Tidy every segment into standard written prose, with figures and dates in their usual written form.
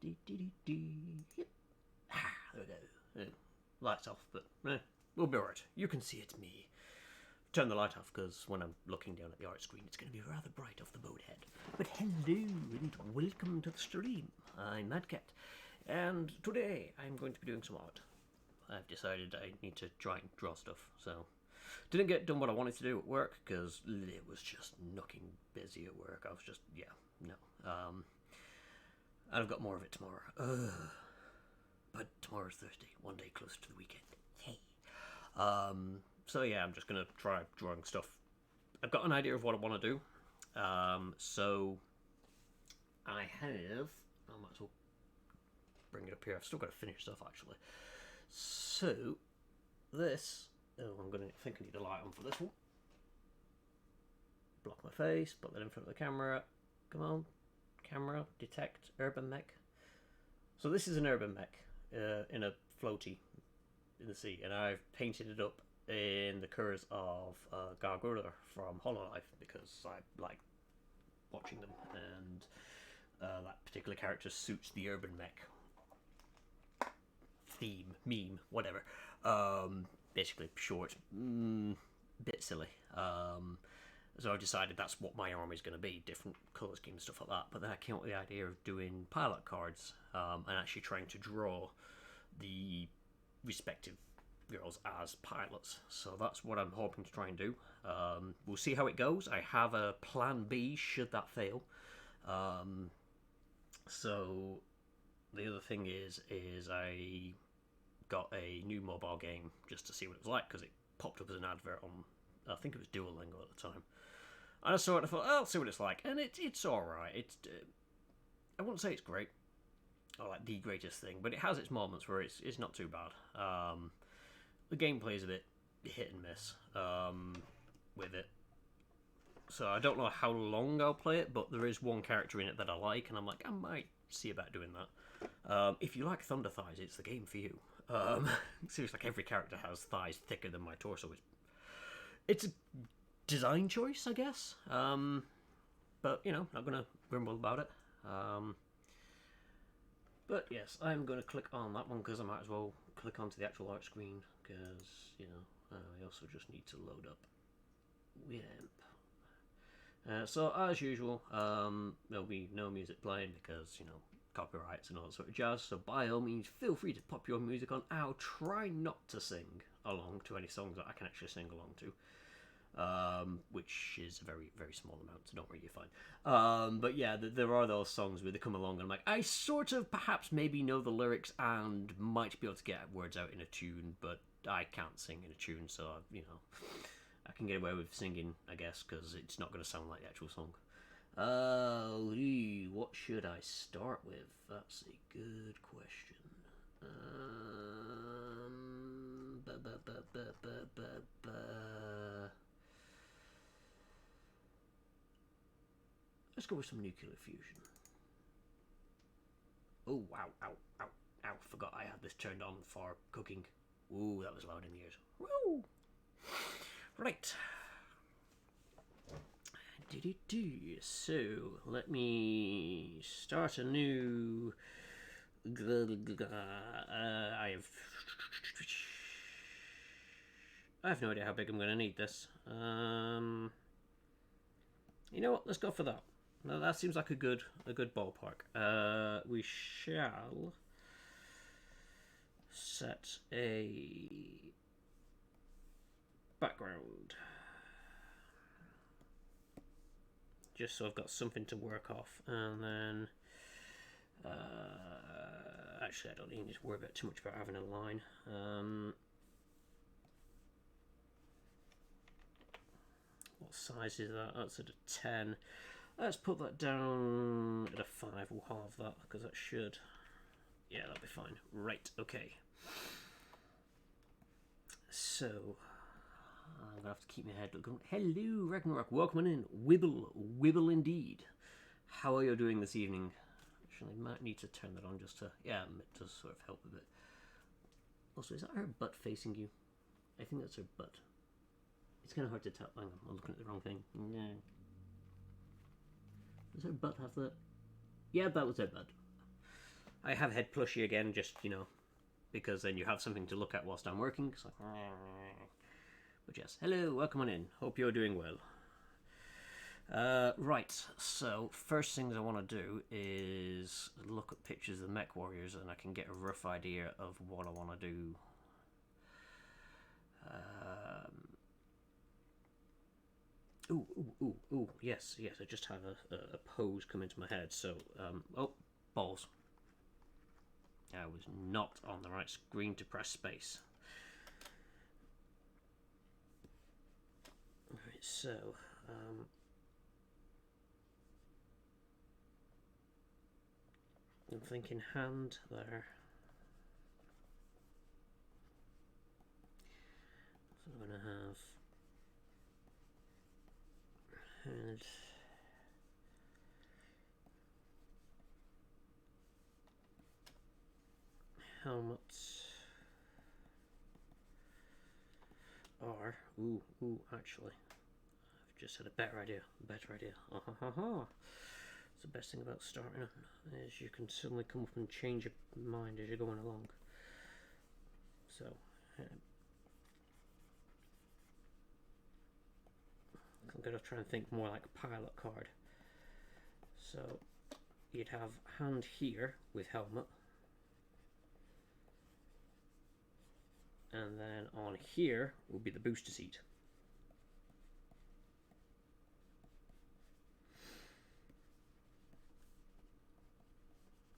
Yep. There we go. Lights off, but we'll be alright. You can see it's me. Turn the light off, because when I'm looking down at the art screen, it's going to be rather bright off the boat head. But hello, and welcome to the stream. I'm Madcat, and today I'm going to be doing some art. I've decided I need to try and draw stuff, so... Didn't get done what I wanted to do at work, because it was just knocking busy at work. I was just, no. And I've got more of it tomorrow. But tomorrow's Thursday, one day closer to the weekend. Hey. So yeah, I'm just going to try drawing stuff. I've got an idea of what I want to do. So I have... I might as well bring it up here. I've still got to finish stuff, actually. So, this... Oh, I think I need a light on for this one. Block my face, put that in front of the camera. Come on. Camera, detect, urban mech. So this is an urban mech in a floaty in the sea. And I've painted it up in the colours of Gura from Hololive, because I like watching them, and that particular character suits the urban mech theme, meme, whatever. Basically short, bit silly. So I decided that's what my army's going to be, different colour schemes, stuff like that. But then I came up with the idea of doing pilot cards and actually trying to draw the respective girls as pilots. So that's what I'm hoping to try and do. We'll see how it goes. I have a plan B should that fail. So the other thing is I got a new mobile game just to see what it was like, because it popped up as an advert on, I think it was doodling at the time. And I saw it and I thought, I'll see what it's like. And it's alright. It's I wouldn't say it's great, or like the greatest thing, but it has its moments where it's not too bad. The gameplay is a bit hit and miss with it. So I don't know how long I'll play it, but there is one character in it that I like, and I'm like, I might see about doing that. If you like Thunder Thighs, it's the game for you. Seems like every character has thighs thicker than my torso. It's a design choice, I guess. But, you know, not going to grumble about it. But, yes, I'm going to click on that one, because I might as well click onto the actual art screen, because, you know, I also just need to load up Winamp. So, as usual, there'll be no music playing, because, you know, copyrights and all that sort of jazz, so by all means feel free to pop your music on. I'll try not to sing along to any songs that I can actually sing along to, which is a very, very small amount, so don't worry, you're fine. But yeah, there are those songs where they come along and I'm like, I sort of perhaps maybe know the lyrics and might be able to get words out in a tune, but I can't sing in a tune, so, you know, I can get away with singing, I guess, because it's not going to sound like the actual song. What should I start with? That's a good question. Let's go with some nuclear fusion. Oh, wow, ow. Forgot I had this turned on for cooking. Ooh, that was loud in the ears. Woo! Right. So, let me start a new... I have no idea how big I'm going to need this. You know what? Let's go for that. Now, that seems like a good ballpark. We shall set a background, just so I've got something to work off, and then actually I don't need to worry about too much about having a line. What size is that? That's at a 10. Let's put that down at a 5. We'll halve that, because that should... Yeah, that'll be fine. Right, okay. So... I'm going to have to keep my head looking. Hello, Ragnarok. Welcome in. Wibble indeed. How are you doing this evening? Actually, I might need to turn that on just to... Yeah, it does sort of help a bit. Also, is that her butt facing you? I think that's her butt. It's kind of hard to tell. Hang on, I'm looking at the wrong thing. No. Does her butt have that? Yeah, that was her butt. I have head plushie again, just, you know, because then you have something to look at whilst I'm working. It's like, but yes, hello, welcome on in. Hope you're doing well. Right, so first things I want to do is look at pictures of the mech warriors, and I can get a rough idea of what I want to do. Ooh, yes, I just had a pose come into my head. So, oh, balls. I was not on the right screen to press space. Alright, so, I'm thinking hand there. So I'm going to have head, helmet, or ooh, actually, I've just had a better idea. It's the best thing about starting is you can suddenly come up and change your mind as you're going along. So I'm going to try and think more like a pilot card. So you'd have hand here with helmet, and then on here will be the booster seat.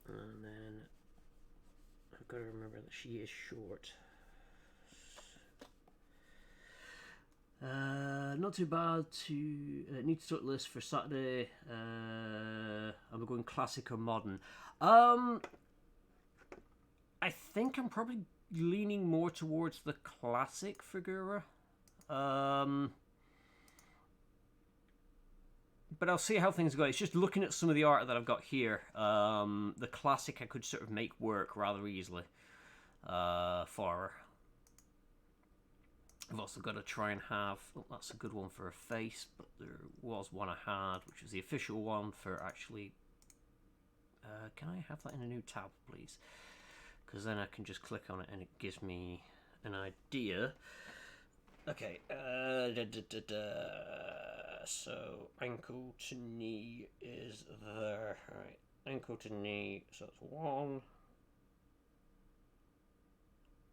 And then I've got to remember that she is short. Not too bad to need to start list for Saturday. I'm going classic or modern. I think I'm probably leaning more towards the classic for Gura. But I'll see how things go. It's just looking at some of the art that I've got here. The classic I could sort of make work rather easily for her. I've also got to try and have... Oh, that's a good one for a face, but there was one I had, which was the official one for actually... can I have that in a new tab, please? Because then I can just click on it and it gives me an idea. Okay, so ankle to knee is there. Alright, ankle to knee, so it's 1,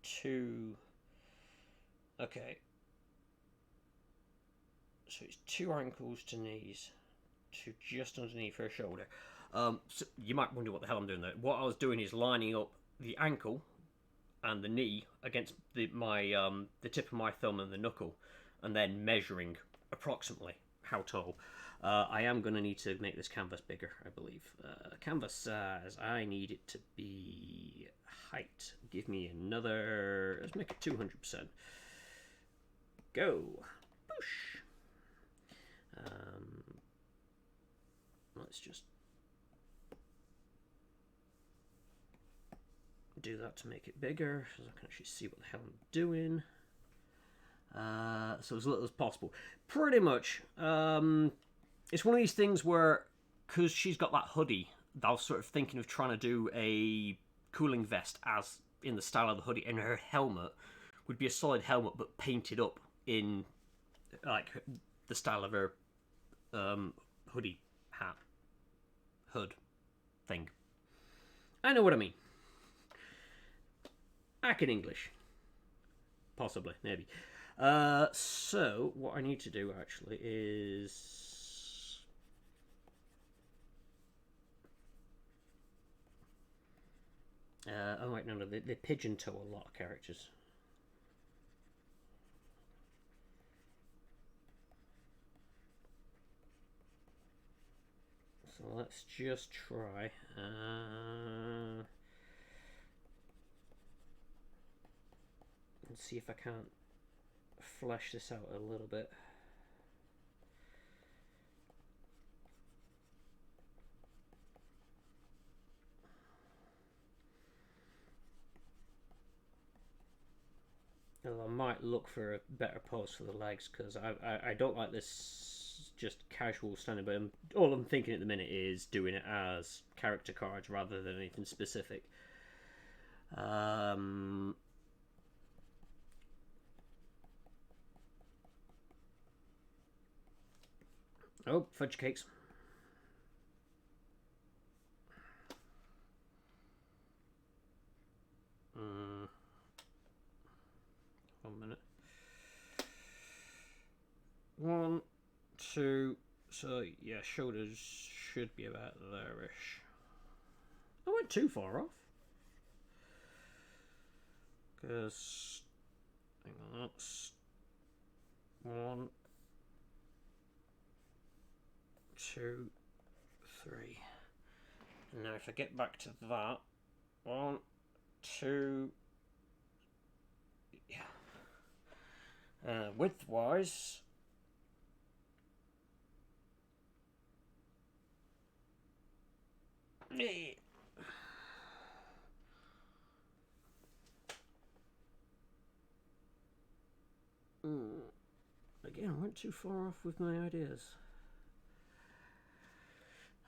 2... Okay, so it's 2 ankles to knees, to just underneath her shoulder. So you might wonder what the hell I'm doing there. What I was doing is lining up the ankle and the knee against the tip of my thumb and the knuckle, and then measuring approximately how tall. I am going to need to make this canvas bigger, I believe. Canvas size, I need it to be height. Give me another, let's make it 200%. Go. Push. Let's just do that to make it bigger, so I can actually see what the hell I'm doing. So as little as possible. Pretty much. It's one of these things where, because she's got that hoodie, I was sort of thinking of trying to do a cooling vest as in the style of the hoodie, and her helmet would be a solid helmet but painted up in like the style of her hoodie, hat, hood thing. I know what I mean. Back in English. Possibly, maybe. So what I need to do actually is oh wait, no, they pigeon toe a lot of characters. So let's just try. And see if I can't flesh this out a little bit. Well, I might look for a better pose for the legs, because I don't like this just casual standing, but all I'm thinking at the minute is doing it as character cards rather than anything specific. Oh, fudge cakes. One minute. 1, 2. So yeah, shoulders should be about there-ish. I went too far off. Because, hang on, that's 1, 2, 3. And now if I get back to that, 1, 2, yeah. Width-wise, again, I went too far off with my ideas.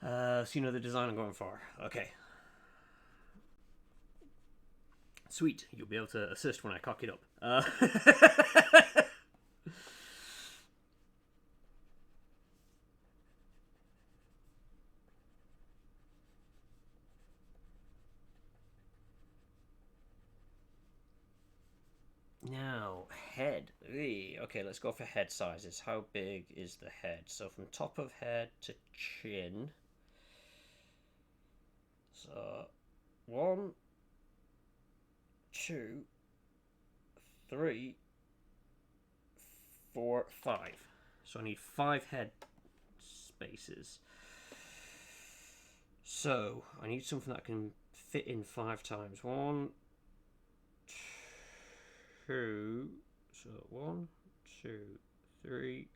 So you know the design I'm going for. Okay. Sweet. You'll be able to assist when I cock it up. Now, head. Okay, let's go for head sizes. How big is the head? So from top of head to chin. So 1, 2, 3, 4, 5. So I need 5 head spaces. So I need something that can fit in 5 times. 1, 2. So 1, 2, 3,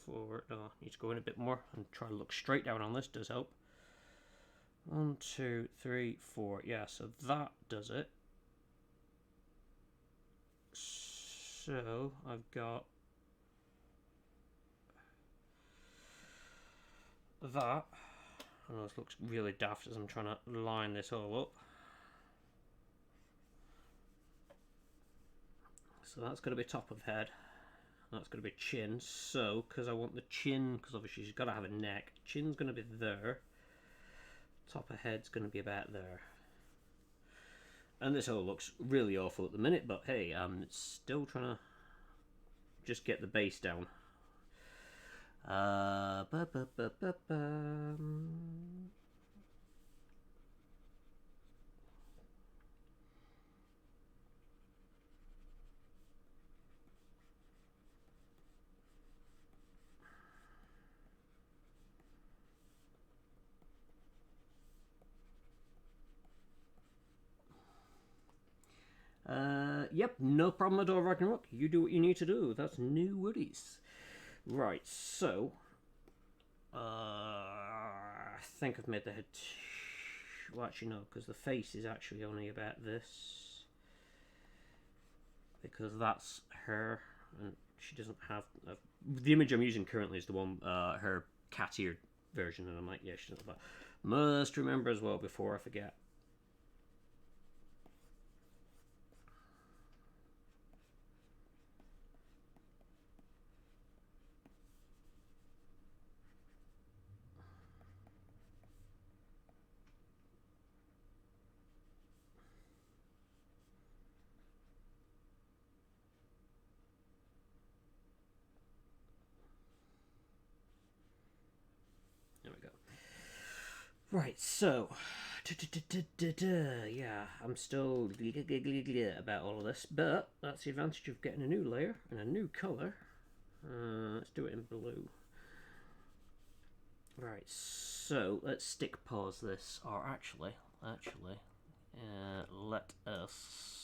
4. No, I need to go in a bit more and try to look straight down on this. Does help. 1, 2, 3, 4. Yeah, so that does it. So I've got that. I know this looks really daft as I'm trying to line this all up. So that's going to be top of head. That's going to be chin. So, because I want the chin, because obviously she's got to have a neck. Chin's going to be there. Top of head's going to be about there. And this all looks really awful at the minute, but hey, I'm still trying to just get the base down. Yep, no problem at all, Ragnarok. You do what you need to do. That's no worries. Right, so I think I've made the head. Well, actually, no, because the face is actually only about this. Because that's her, and she doesn't have. The image I'm using currently is the one, her cat-eared version, and I'm like, yeah, she doesn't have that. Must remember as well before I forget. There we go. Right, so yeah, I'm still about all of this, but that's the advantage of getting a new layer and a new colour. Let's do it in blue. Right, so let's stick pause this, or actually, let us.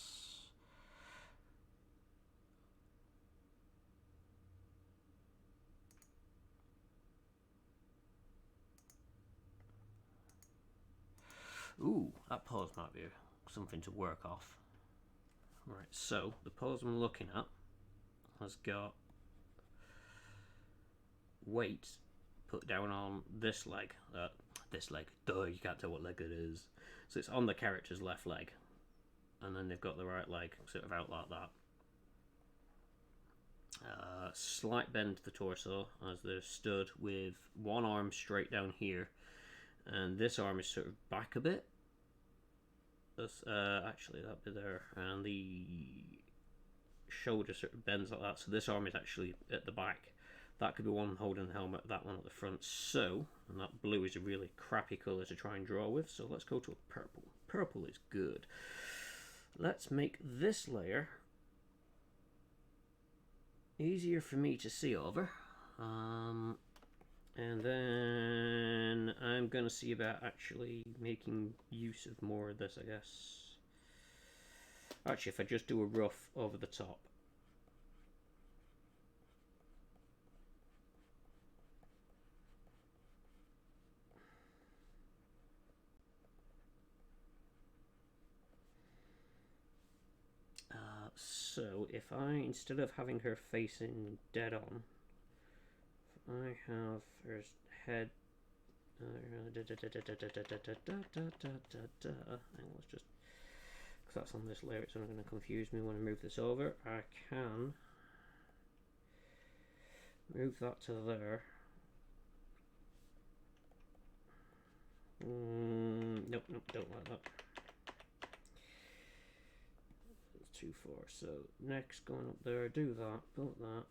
Ooh, that pose might be something to work off. Right, so the pose I'm looking at has got weight put down on this leg. Duh, you can't tell what leg it is. So it's on the character's left leg. And then they've got the right leg sort of out like that. Slight bend to the torso as they're stood with one arm straight down here. And this arm is sort of back a bit. Actually, that'd be there. And the shoulder sort of bends like that. So this arm is actually at the back. That could be one holding the helmet, that one at the front. So, and that blue is a really crappy colour to try and draw with. So let's go to a purple. Purple is good. Let's make this layer easier for me to see over. And then I'm going to see about actually making use of more of this, I guess. Actually, if I just do a rough over the top. So if I, instead of having her facing dead on, if I have her head, hang on, let's just, because that's on this layer, it's only going to confuse me when I move this over. I can move that to there. Nope, don't like that. Too far. So next, going up there, do that, build that.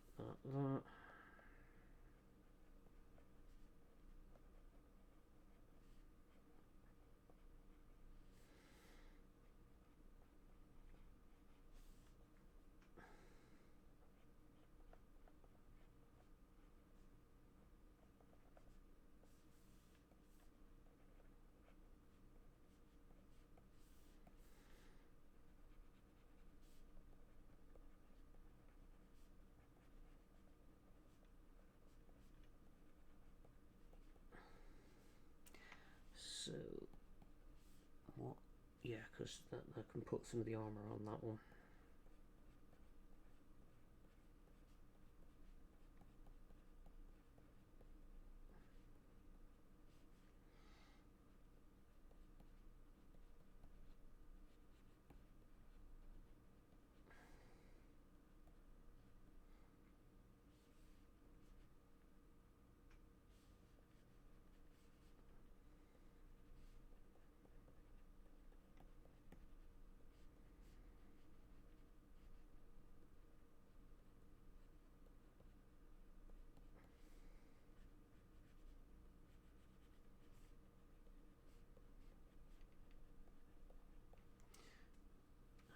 So, what? Yeah, because I can put some of the armor on that one.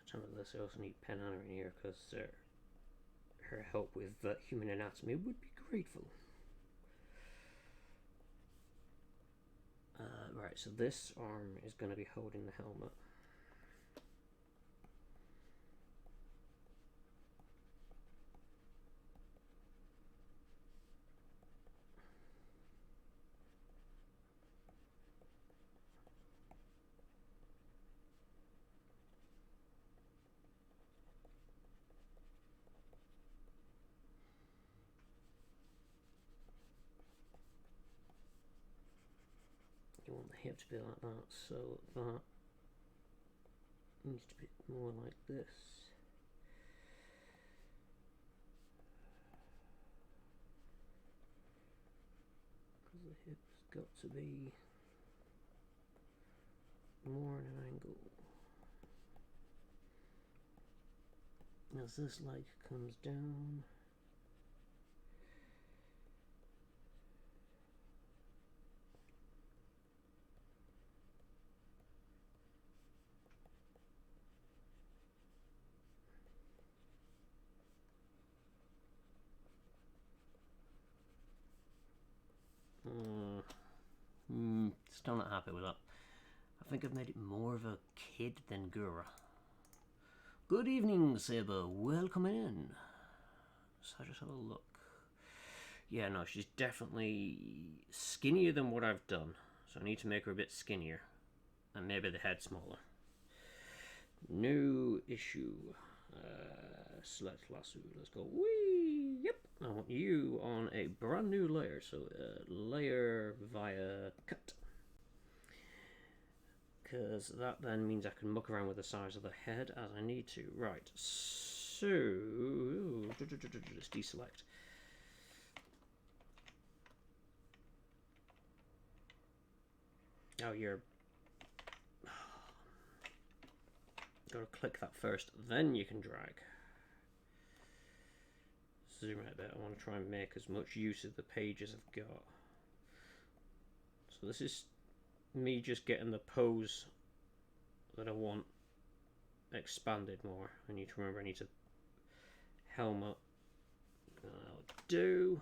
Some of this I also need Pen Anna in here because her help with human anatomy would be grateful. Right, so this arm is going to be holding the helmet. You want the hip to be like that, so that needs to be more like this. Because the hip's got to be more at an angle. As this leg comes down, still not happy with that. I think I've made it more of a kid than Gura. Good evening, Saber. Welcome in. So just have a look. Yeah, no, she's definitely skinnier than what I've done. So I need to make her a bit skinnier. And maybe the head smaller. No issue. select lasso. Let's go. Whee! Yep. I want you on a brand new layer. So layer via cut. Because that then means I can muck around with the size of the head as I need to. Right. So let's deselect. Oh, you're... Gotta click that first, then you can drag. Zoom out a bit. I want to try and make as much use of the page as I've got. So this is me just getting the pose that I want expanded more. I need to remember I need to helmet. I'll do.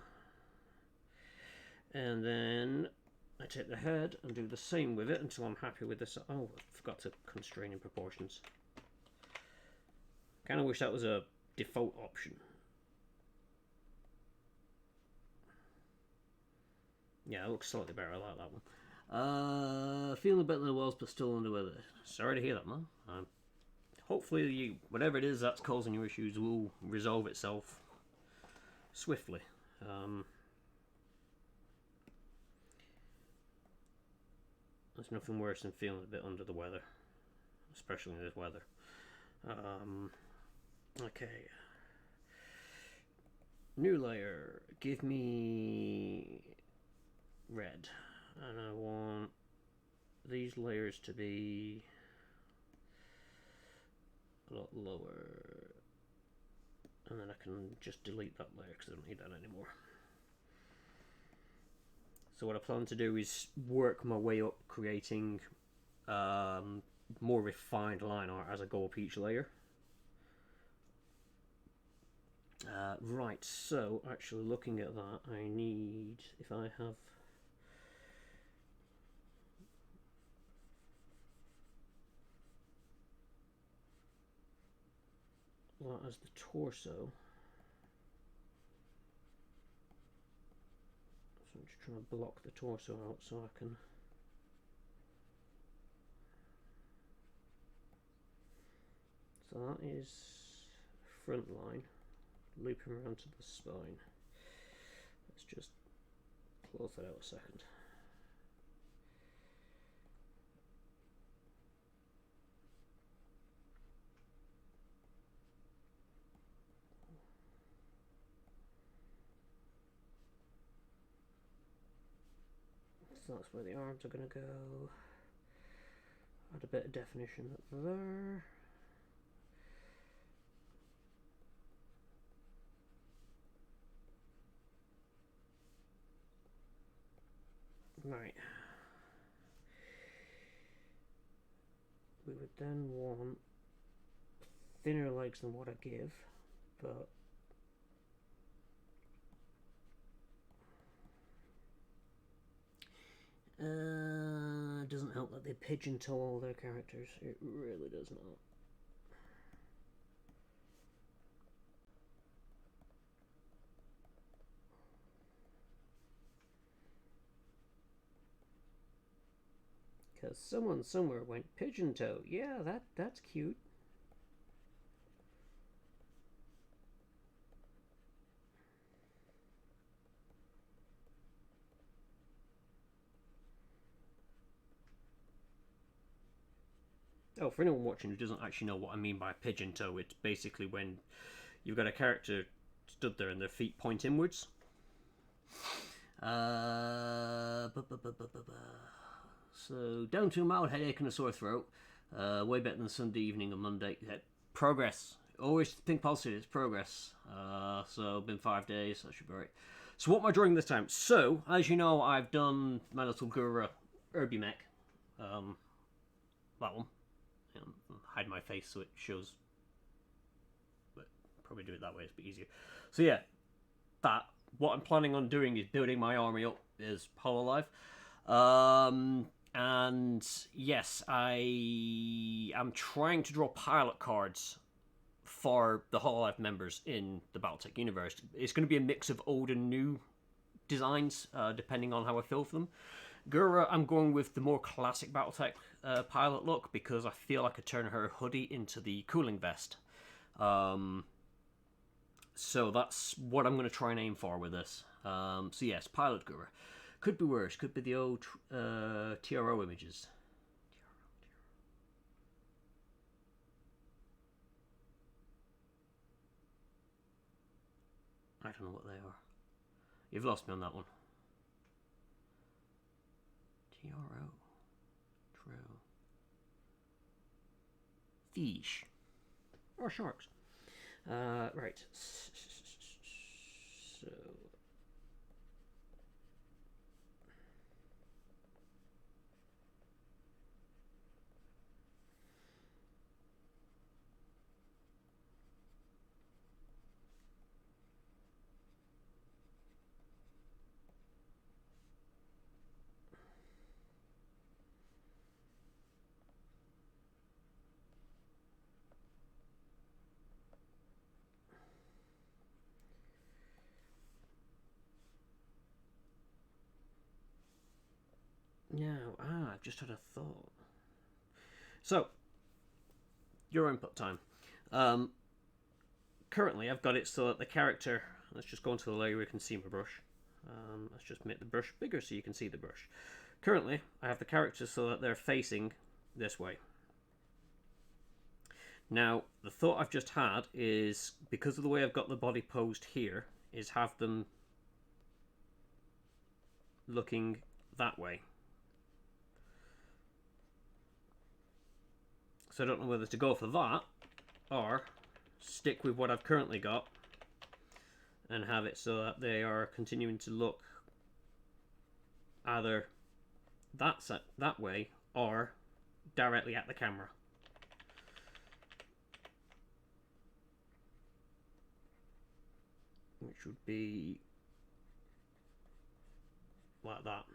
And then I take the head and do the same with it until I'm happy with this. Oh, I forgot to constrain in proportions. Kind of wish that was a default option. Yeah, it looks slightly better. I like that one. Feeling better than I was, but still under weather. Sorry to hear that, man. Hopefully, whatever it is that's causing your issues will resolve itself swiftly. There's nothing worse than feeling a bit under the weather, especially in this weather. Okay. New layer. Give me red. And I want these layers to be a lot lower. And then I can just delete that layer because I don't need that anymore. So what I plan to do is work my way up, creating more refined line art as I go up each layer. Right, so actually looking at that, I need, if I have that as the torso, so I'm just trying to block the torso out so I can so that is front line. Looping around to the spine. Let's just close that out a second. So that's where the arms are going to go. Add a bit of definition there. Right. We would then want thinner legs than what I give, but it doesn't help that they pigeon-toe all their characters. It really does not. Because someone somewhere went pigeon-toe. Yeah, that's cute. Oh, for anyone watching who doesn't actually know what I mean by pigeon-toe, it's basically when you've got a character stood there and their feet point inwards. So, down to a mild headache and a sore throat. Way better than Sunday evening and Monday. Progress. Always think positive. It's progress. So, been 5 days. That should be right. So, what am I drawing this time? So, as you know, I've done my little Gura Irby mech. That one. Hide my face so it shows. But probably do it that way. It's a bit easier. So, yeah. That. What I'm planning on doing is building my army up is Hololive. And yes, I am trying to draw pilot cards for the Hololive members in the Battletech universe. It's going to be a mix of old and new designs, depending on how I feel for them. Gura, I'm going with the more classic Battletech pilot look because I feel I could turn her hoodie into the cooling vest. So that's what I'm going to try and aim for with this. So yes, Pilot Gura. Could be worse. Could be the old TRO images. I don't know what they are. You've lost me on that one. TRO. True. Fish. Or sharks. Right. So. No, I've just had a thought. So, your input time. Currently, I've got it so that the character. Let's just go into the layer where you can see my brush. Let's just make the brush bigger so you can see the brush. Currently, I have the characters so that they're facing this way. Now, the thought I've just had is, because of the way I've got the body posed here, is have them looking that way. So I don't know whether to go for that or stick with what I've currently got and have it so that they are continuing to look either that way or directly at the camera. Which would be like that.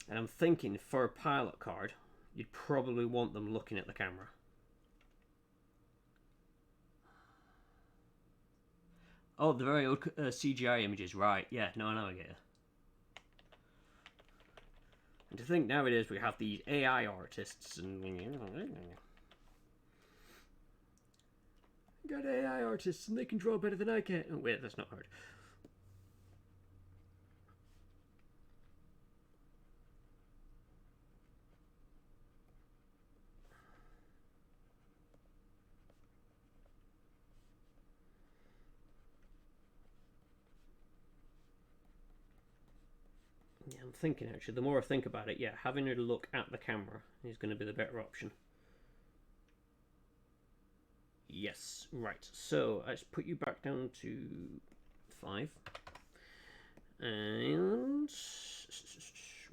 And I'm thinking for a pilot card, you'd probably want them looking at the camera. Oh, the very old CGI images, right? Yeah, no, I get it. And to think nowadays we have these AI artists and got AI artists and they can draw better than I can. Oh wait, that's not hard. Yeah, I'm thinking actually, the more I think about it, yeah, having her look at the camera is going to be the better option. Yes, right. So let's put you back down to 5. And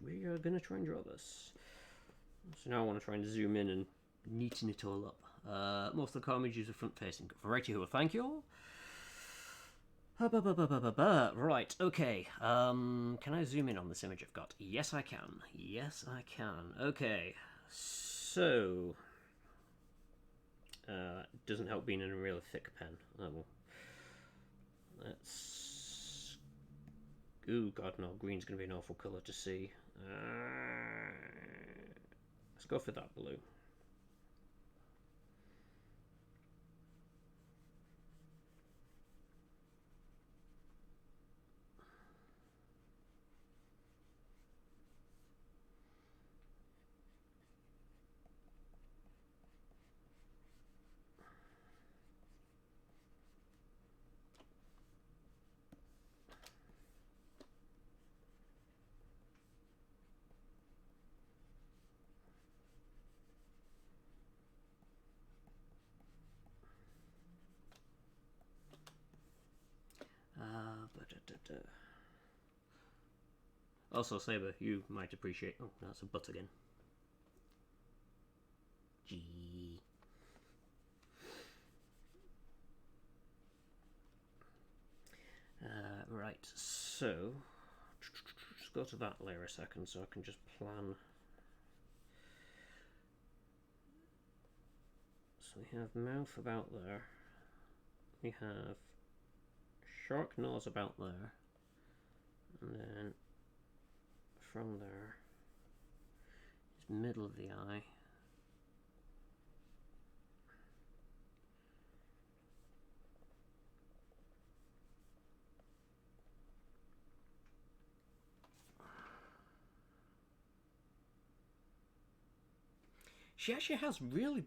we are going to try and draw this. So now I want to try and zoom in and neaten it all up. Most of the car images are front facing. Righty ho, thank you all. Right, okay. Can I zoom in on this image I've got? Yes, I can. Yes, I can. Okay. So. Doesn't help being in a really thick pen. Oh well. Let's. Ooh, God, no. Green's going to be an awful colour to see. Let's go for that blue. Also, Saber, you might appreciate. Oh, that's a butt again. Gee. Right, so just go to that layer a second so I can just plan. So we have mouth about there. We have shark nose about there. And then from there is middle of the eye. She actually has really...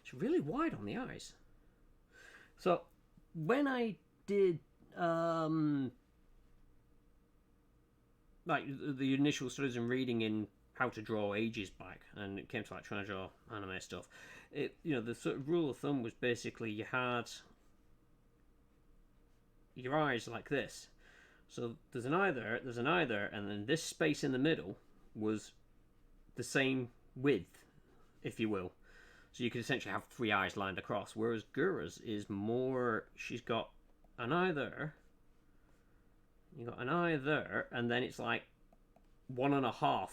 It's really wide on the eyes. So, when I did... like, the initial studies and reading in how to draw ages back, and it came to like trying to draw anime stuff, the sort of rule of thumb was basically you had your eyes like this. So there's an eye there, and then this space in the middle was the same width, if you will. So you could essentially have 3 eyes lined across, whereas Gura's is more, she's got an eye there, you got an eye there, and then it's like 1.5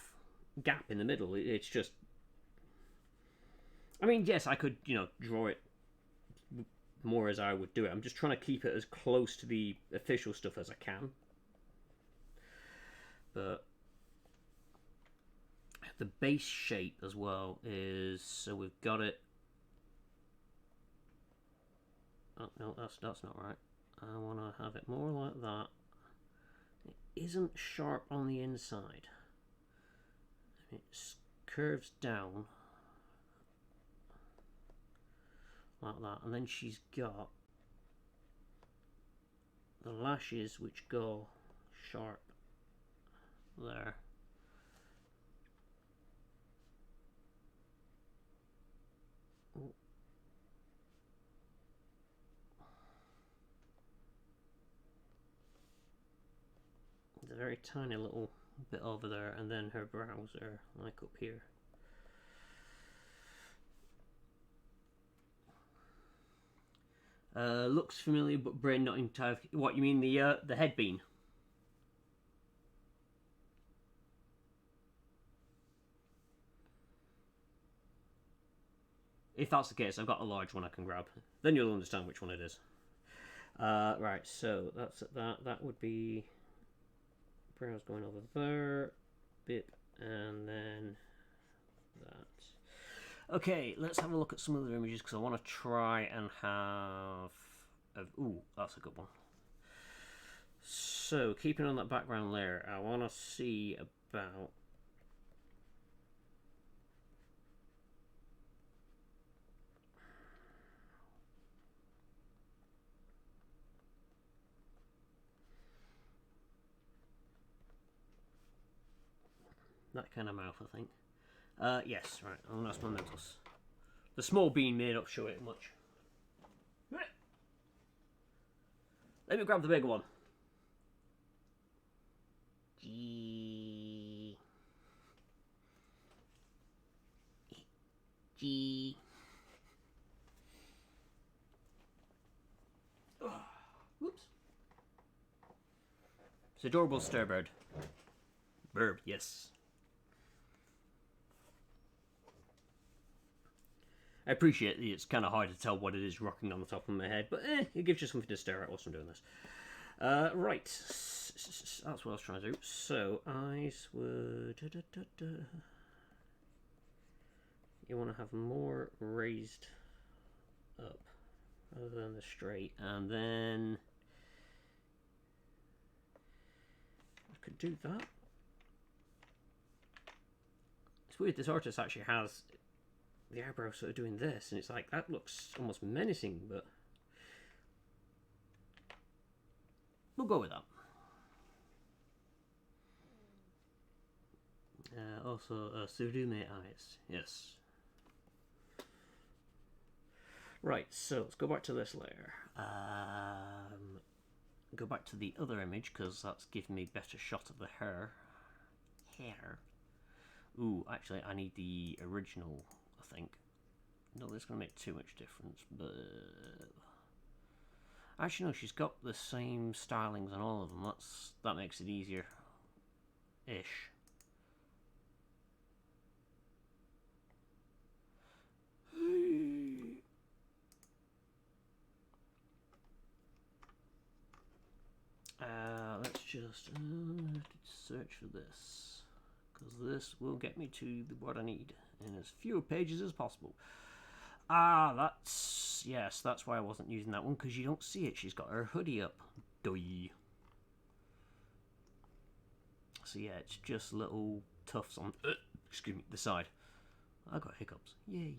gap in the middle. It's just, I mean, yes, I could, draw it more as I would do it. I'm just trying to keep it as close to the official stuff as I can. But the base shape as well is, so we've got it. Oh no, that's not right. I want to have it more like that. It isn't sharp on the inside. It curves down like that, and then she's got the lashes which go sharp there. There's a very tiny little bit over there, and then her brows are like up here. Looks familiar, but brain not entirely. What you mean, the head bean? If that's the case, I've got a large one I can grab. Then you'll understand which one it is. Right, so that's that. That would be brows going over there, bit, and then that. Okay, let's have a look at some other images because I want to try and have... ooh, that's a good one. So, keeping on that background layer, I want to see about... that kind of mouth, I think. Yes, right, I'll ask my mentals. The small bean may not show it much. Let me grab the bigger one. G. G. Whoops. It's adorable starbird. Bird, yes. I appreciate it's kind of hard to tell what it is rocking on the top of my head, but it gives you something to stare at whilst I'm doing this. Right, that's what I was trying to do. So, eyes were... You want to have more raised up rather than the straight, and then I could do that. It's weird, this artist actually has the eyebrow sort of doing this, and it's like, that looks almost menacing, but we'll go with that. Also, Surume eyes, yes. Right, so let's go back to this layer. Go back to the other image, because that's giving me a better shot of the hair. Ooh, actually, I need the original, I think. No, this is going to make too much difference, but... Actually, no, she's got the same stylings on all of them. That makes it easier-ish. Let's just search for this, because this will get me to what I need in as few pages as possible. Yes, that's why I wasn't using that one, because you don't see it. She's got her hoodie up. Doi. So yeah, it's just little tufts on, excuse me, the side. I got hiccups. Yay.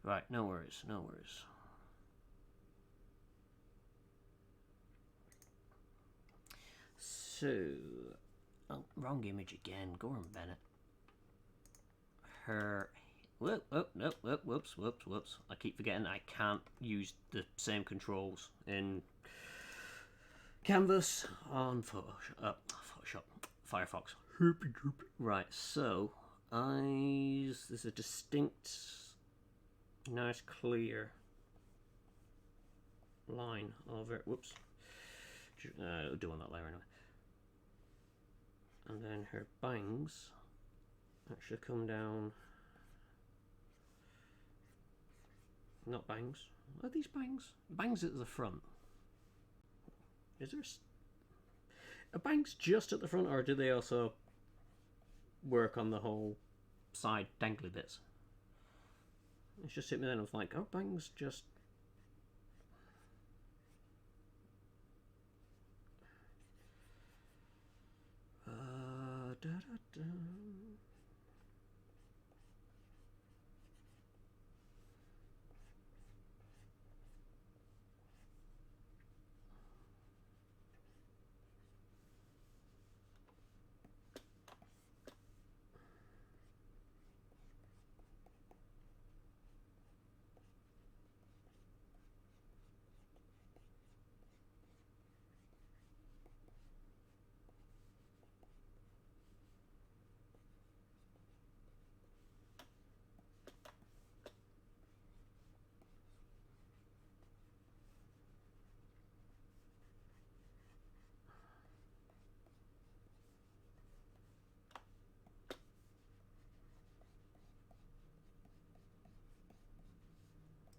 Right, no worries, no worries. So, oh, wrong image again. Gura Bennett. Her. Whoop, whoop, nope, whoop, whoops, whoops, whoops. I keep forgetting I can't use the same controls in Canvas on Photoshop, Firefox. Right, so eyes. There's a distinct, nice, clear line over. Whoops. Doing that later anyway. And then her bangs actually come down. Not bangs. Are these bangs? Bangs at the front. Is there a bangs just at the front, or do they also work on the whole side dangly bits? It's just hit me then. I was like, oh, bangs just. Da, da, da.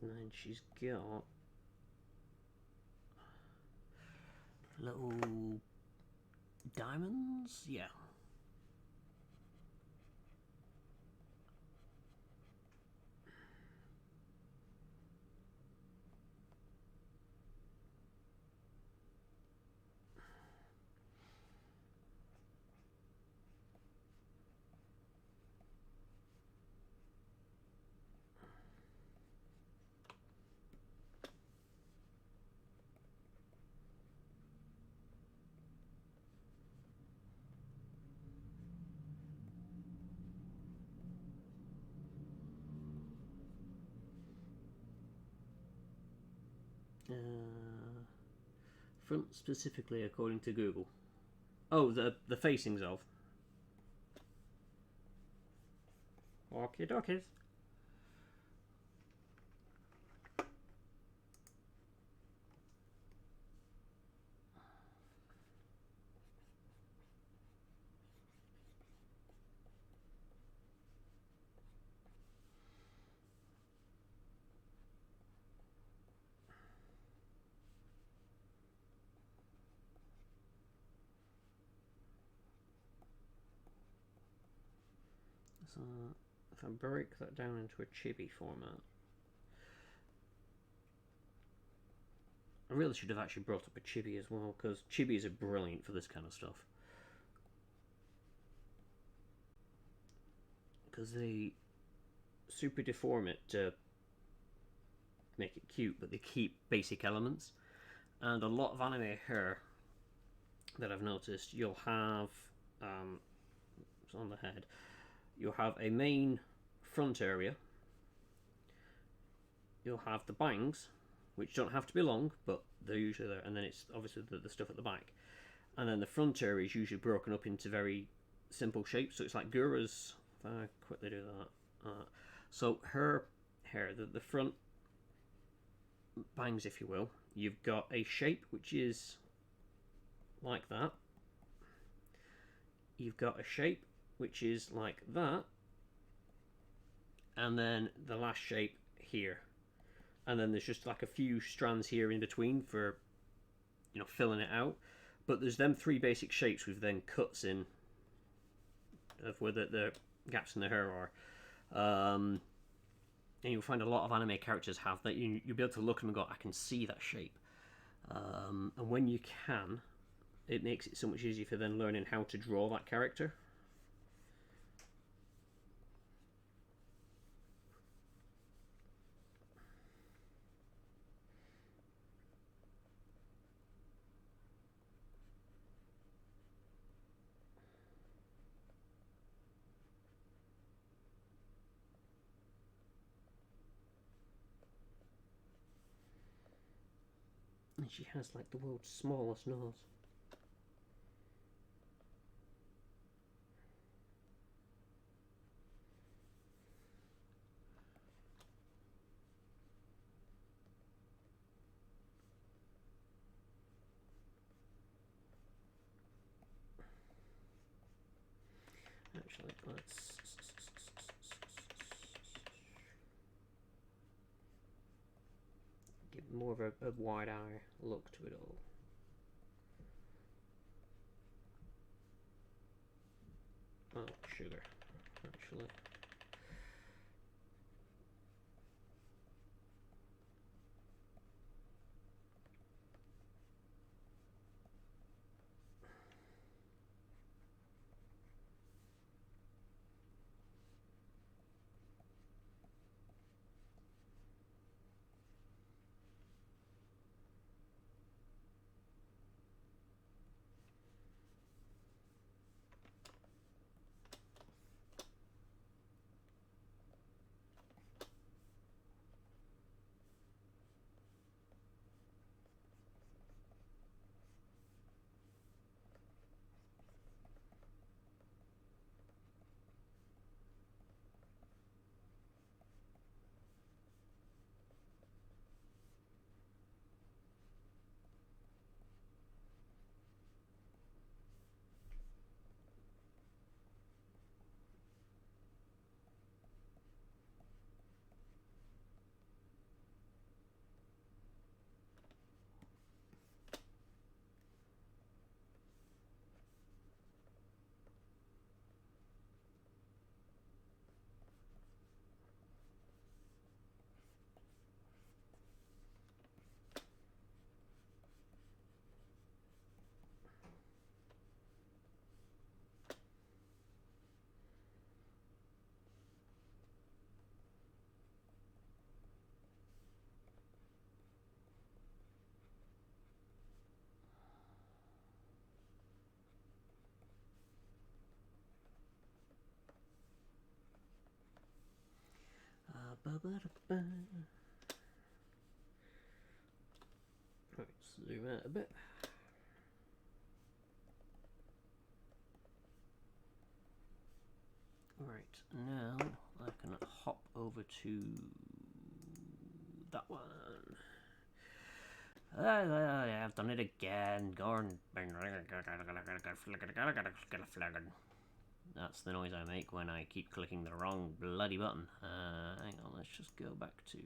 And then she's got little diamonds, yeah. Front specifically according to Google. Oh, the facings of. Okie dokies. So if I break that down into a chibi format, I really should have actually brought up a chibi as well, because chibis are brilliant for this kind of stuff. Because they super deform it to make it cute, but they keep basic elements. And a lot of anime hair that I've noticed, you'll have on the head, you'll have a main front area, you'll have the bangs, which don't have to be long, but they're usually there, and then it's obviously the stuff at the back, and then the front area is usually broken up into very simple shapes. So it's like Gura's. If I quickly do that, so her hair, the front bangs, if you will, you've got a shape which is like that. You've got a shape which is like that, and then the last shape here, and then there's just like a few strands here in between for, you know, filling it out. But there's them three basic shapes with then cuts in of where the gaps in the hair are. And you'll find a lot of anime characters have that. You'll be able to look at them and go, I can see that shape. And when you can, it makes it so much easier for then learning how to draw that character. And she has like the world's smallest nose. Actually, let's give more of a wide eye look to it all. Oh, sugar, actually. Right, zoom out a bit. Right, now I can hop over to that one. I've done it again. That's the noise I make when I keep clicking the wrong bloody button. Hang on, let's just go back to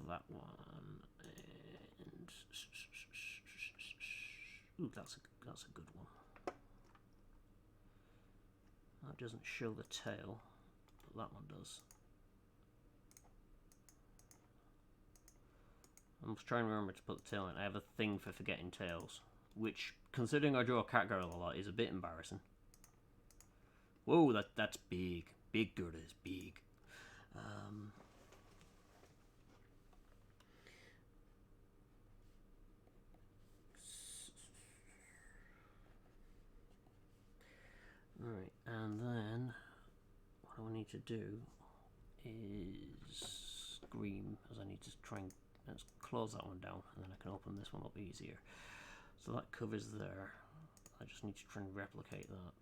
that one. And ooh, that's a good one. That doesn't show the tail, but that one does. I'm trying to remember to put the tail in. I have a thing for forgetting tails, which, considering I draw a cat girl a lot, is a bit embarrassing. Whoa, that's big. Big Gura is big. Right, and then what I need to do is scream, as I need to try and let's close that one down, and then I can open this one up easier. So that covers there. I just need to try and replicate that.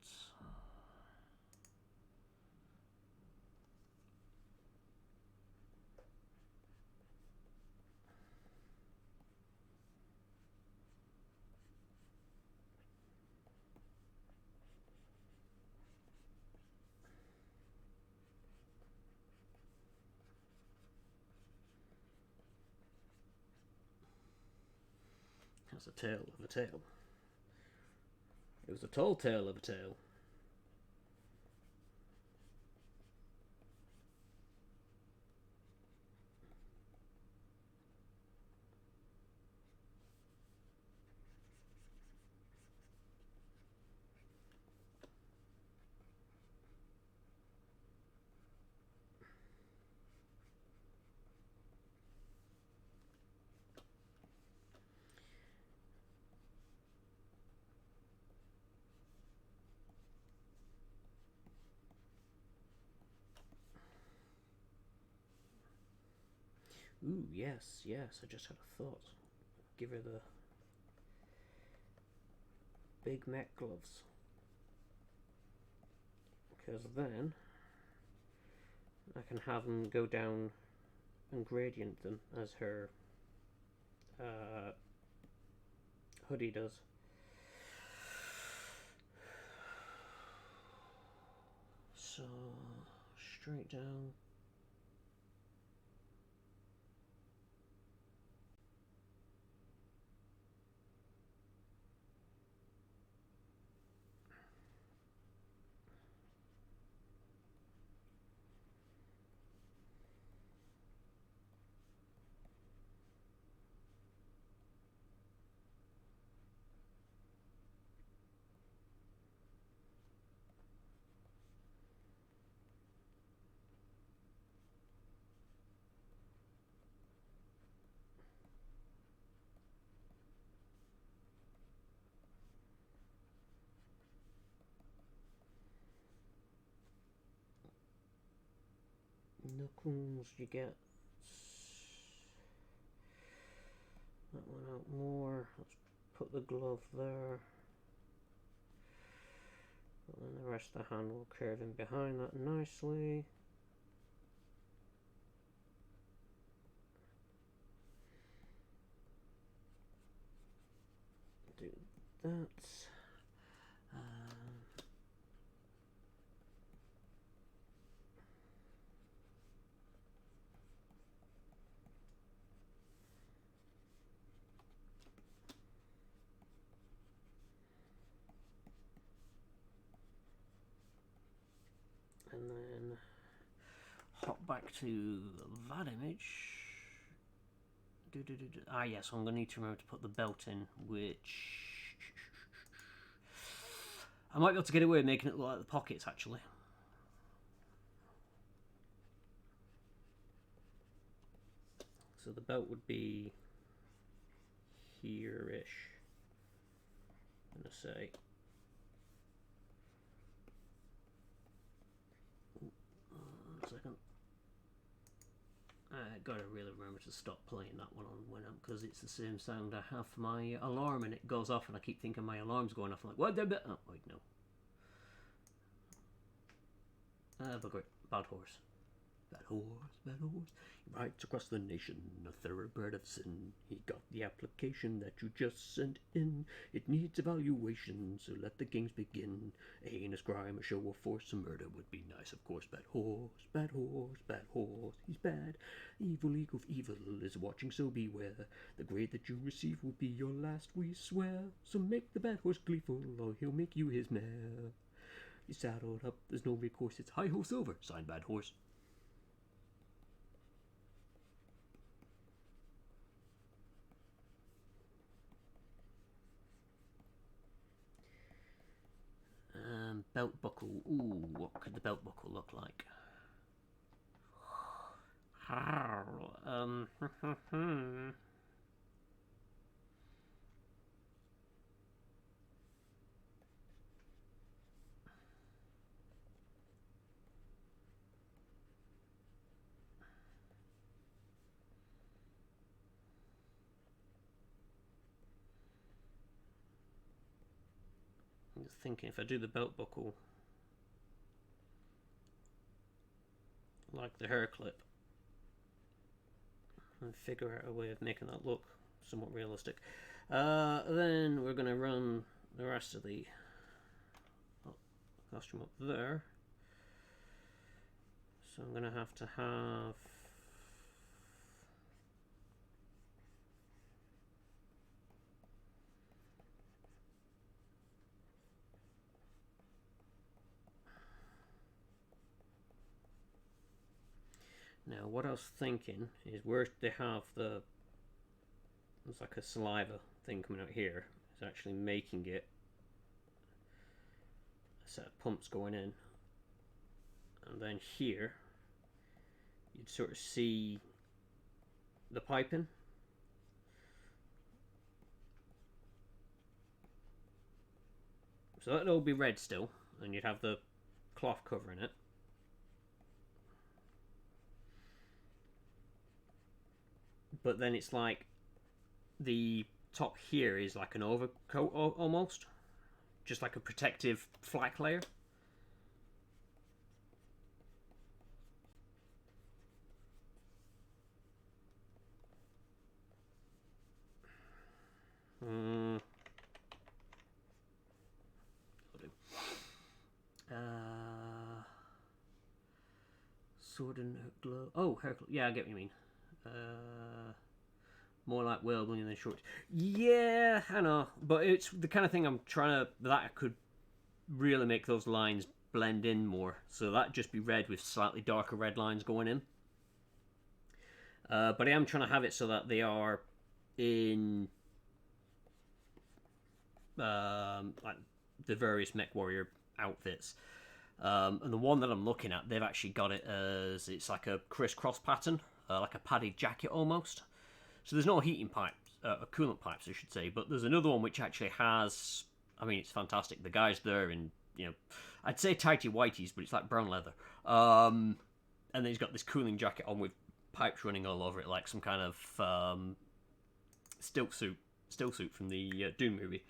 That's a tail of a tail. It was a tall tail of a tail. Ooh, yes, yes, I just had a thought. Give her the big mech gloves. Because then I can have them go down and gradient them as her hoodie does. So, straight down. Knuckles, you get that one out more. Let's put the glove there. And then the rest of the hand will curve in behind that nicely. Do that. And then hop back to that image. Ah, yes, I'm going to need to remember to put the belt in, which I might be able to get away with making it look like the pockets, actually. So the belt would be here-ish, I'm going to say. One second. I gotta really remember to stop playing that one on Winamp because it's the same sound I have for my alarm, and it goes off and I keep thinking my alarm's going off. I'm like, what? Oh, wait, no. But great. Bad horse. Bad horse, bad horse. He rides across the nation, a thoroughbred of sin. He got the application that you just sent in. It needs evaluation, so let the games begin. A heinous crime, a show of force, a murder would be nice, of course. Bad horse, bad horse, bad horse. He's bad. Evil league of evil is watching, so beware. The grade that you receive will be your last, we swear. So make the bad horse gleeful, or he'll make you his mare. You saddled up, there's no recourse, it's hi-ho silver. Signed, Bad Horse. Belt buckle. Ooh, what could the belt buckle look like? I'm just thinking if I do the belt buckle like the hair clip and figure out a way of making that look somewhat realistic, then we're going to run the rest of the costume up there. So I'm going to have now what I was thinking is where they have it's like a saliva thing coming out here, is actually making it a set of pumps going in, and then here you'd sort of see the piping. So that'll all be red still, and you'd have the cloth covering it. but then it's like the top here is like an overcoat almost, just like a protective flak layer. I'll do. Sword and glow. Oh, Hercules. Yeah, I get what you mean. More like whirlwind than short. Yeah, I know, but it's the kind of thing I'm trying to that I could really make those lines blend in more. So that'd just be red with slightly darker red lines going in. But I am trying to have it so that they are in like the various mechwarrior outfits. And the one that I'm looking at, they've actually got it as it's like a crisscross pattern, like a padded jacket almost. So there's no heating pipes, coolant pipes, I should say. But there's another one which actually has. I mean, it's fantastic. The guy's there in, I'd say tighty whities, but it's like brown leather. And then he's got this cooling jacket on with pipes running all over it, like some kind of still suit from the Dune movie.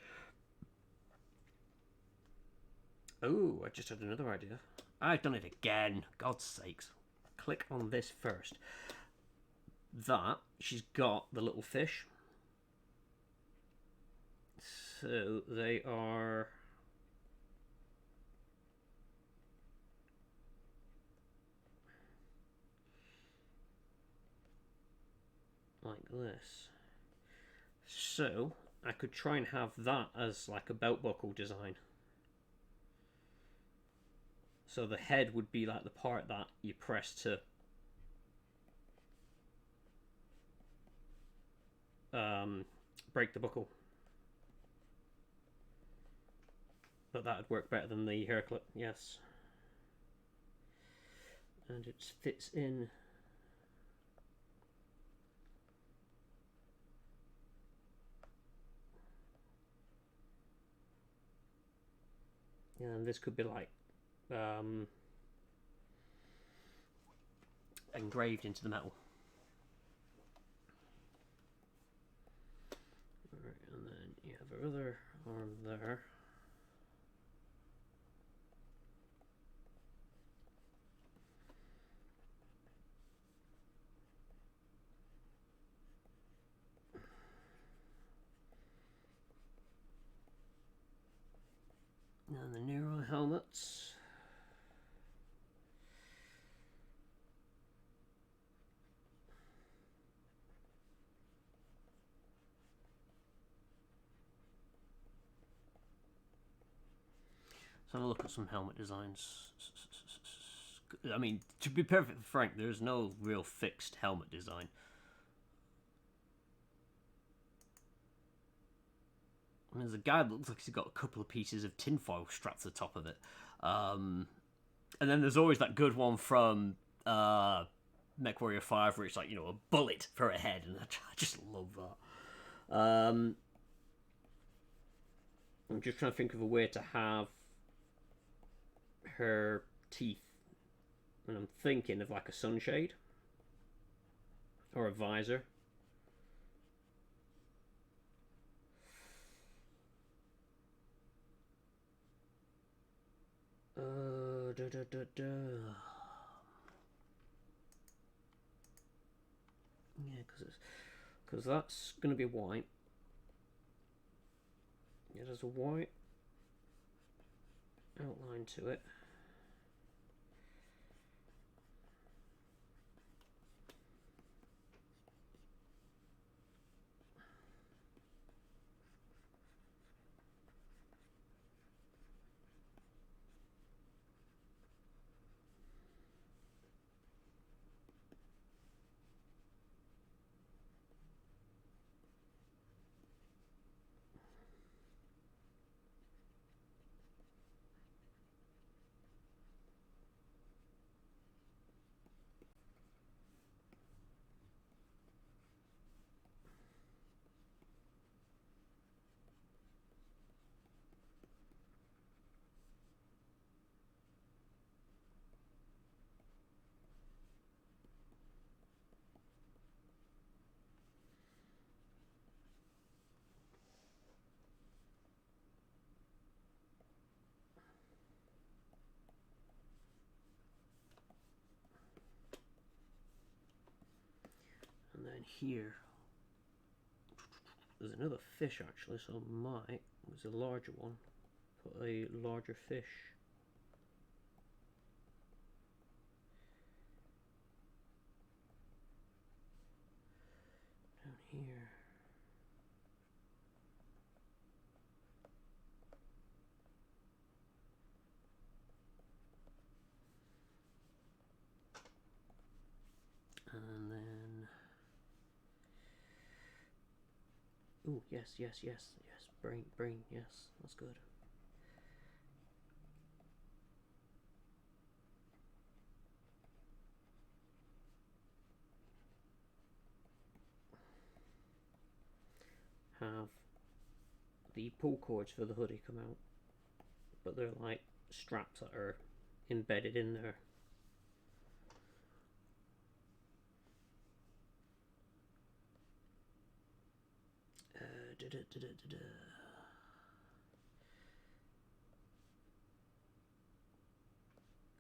Oh, I just had another idea. I've done it again. God's sakes. Click on this first. That, she's got the little fish. So they are... like this. So I could try and have that as like a belt buckle design. So the head would be like the part that you press to break the buckle. But that would work better than the hair clip, yes. And it fits in. And this could be like engraved into the metal. Alright, and then you have our other arm there. And the Nero helmets. So have a look at some helmet designs. I mean, to be perfectly frank, there's no real fixed helmet design. I mean, there's a guy that looks like he's got a couple of pieces of tinfoil strapped to the top of it. And then there's always that good one from mechwarrior 5 where it's like, a bullet for a head. And I just love that. I'm just trying to think of a way to have her teeth. And I'm thinking of like a sunshade. Or a visor. Yeah, because that's going to be white. It has a white outline to it. then here, there's another fish actually, so I might, there's a larger one, put a larger fish. Down here. And then, ooh, yes, brain, yes, that's good. Have the pull cords for the hoodie come out, but they're like straps that are embedded in there.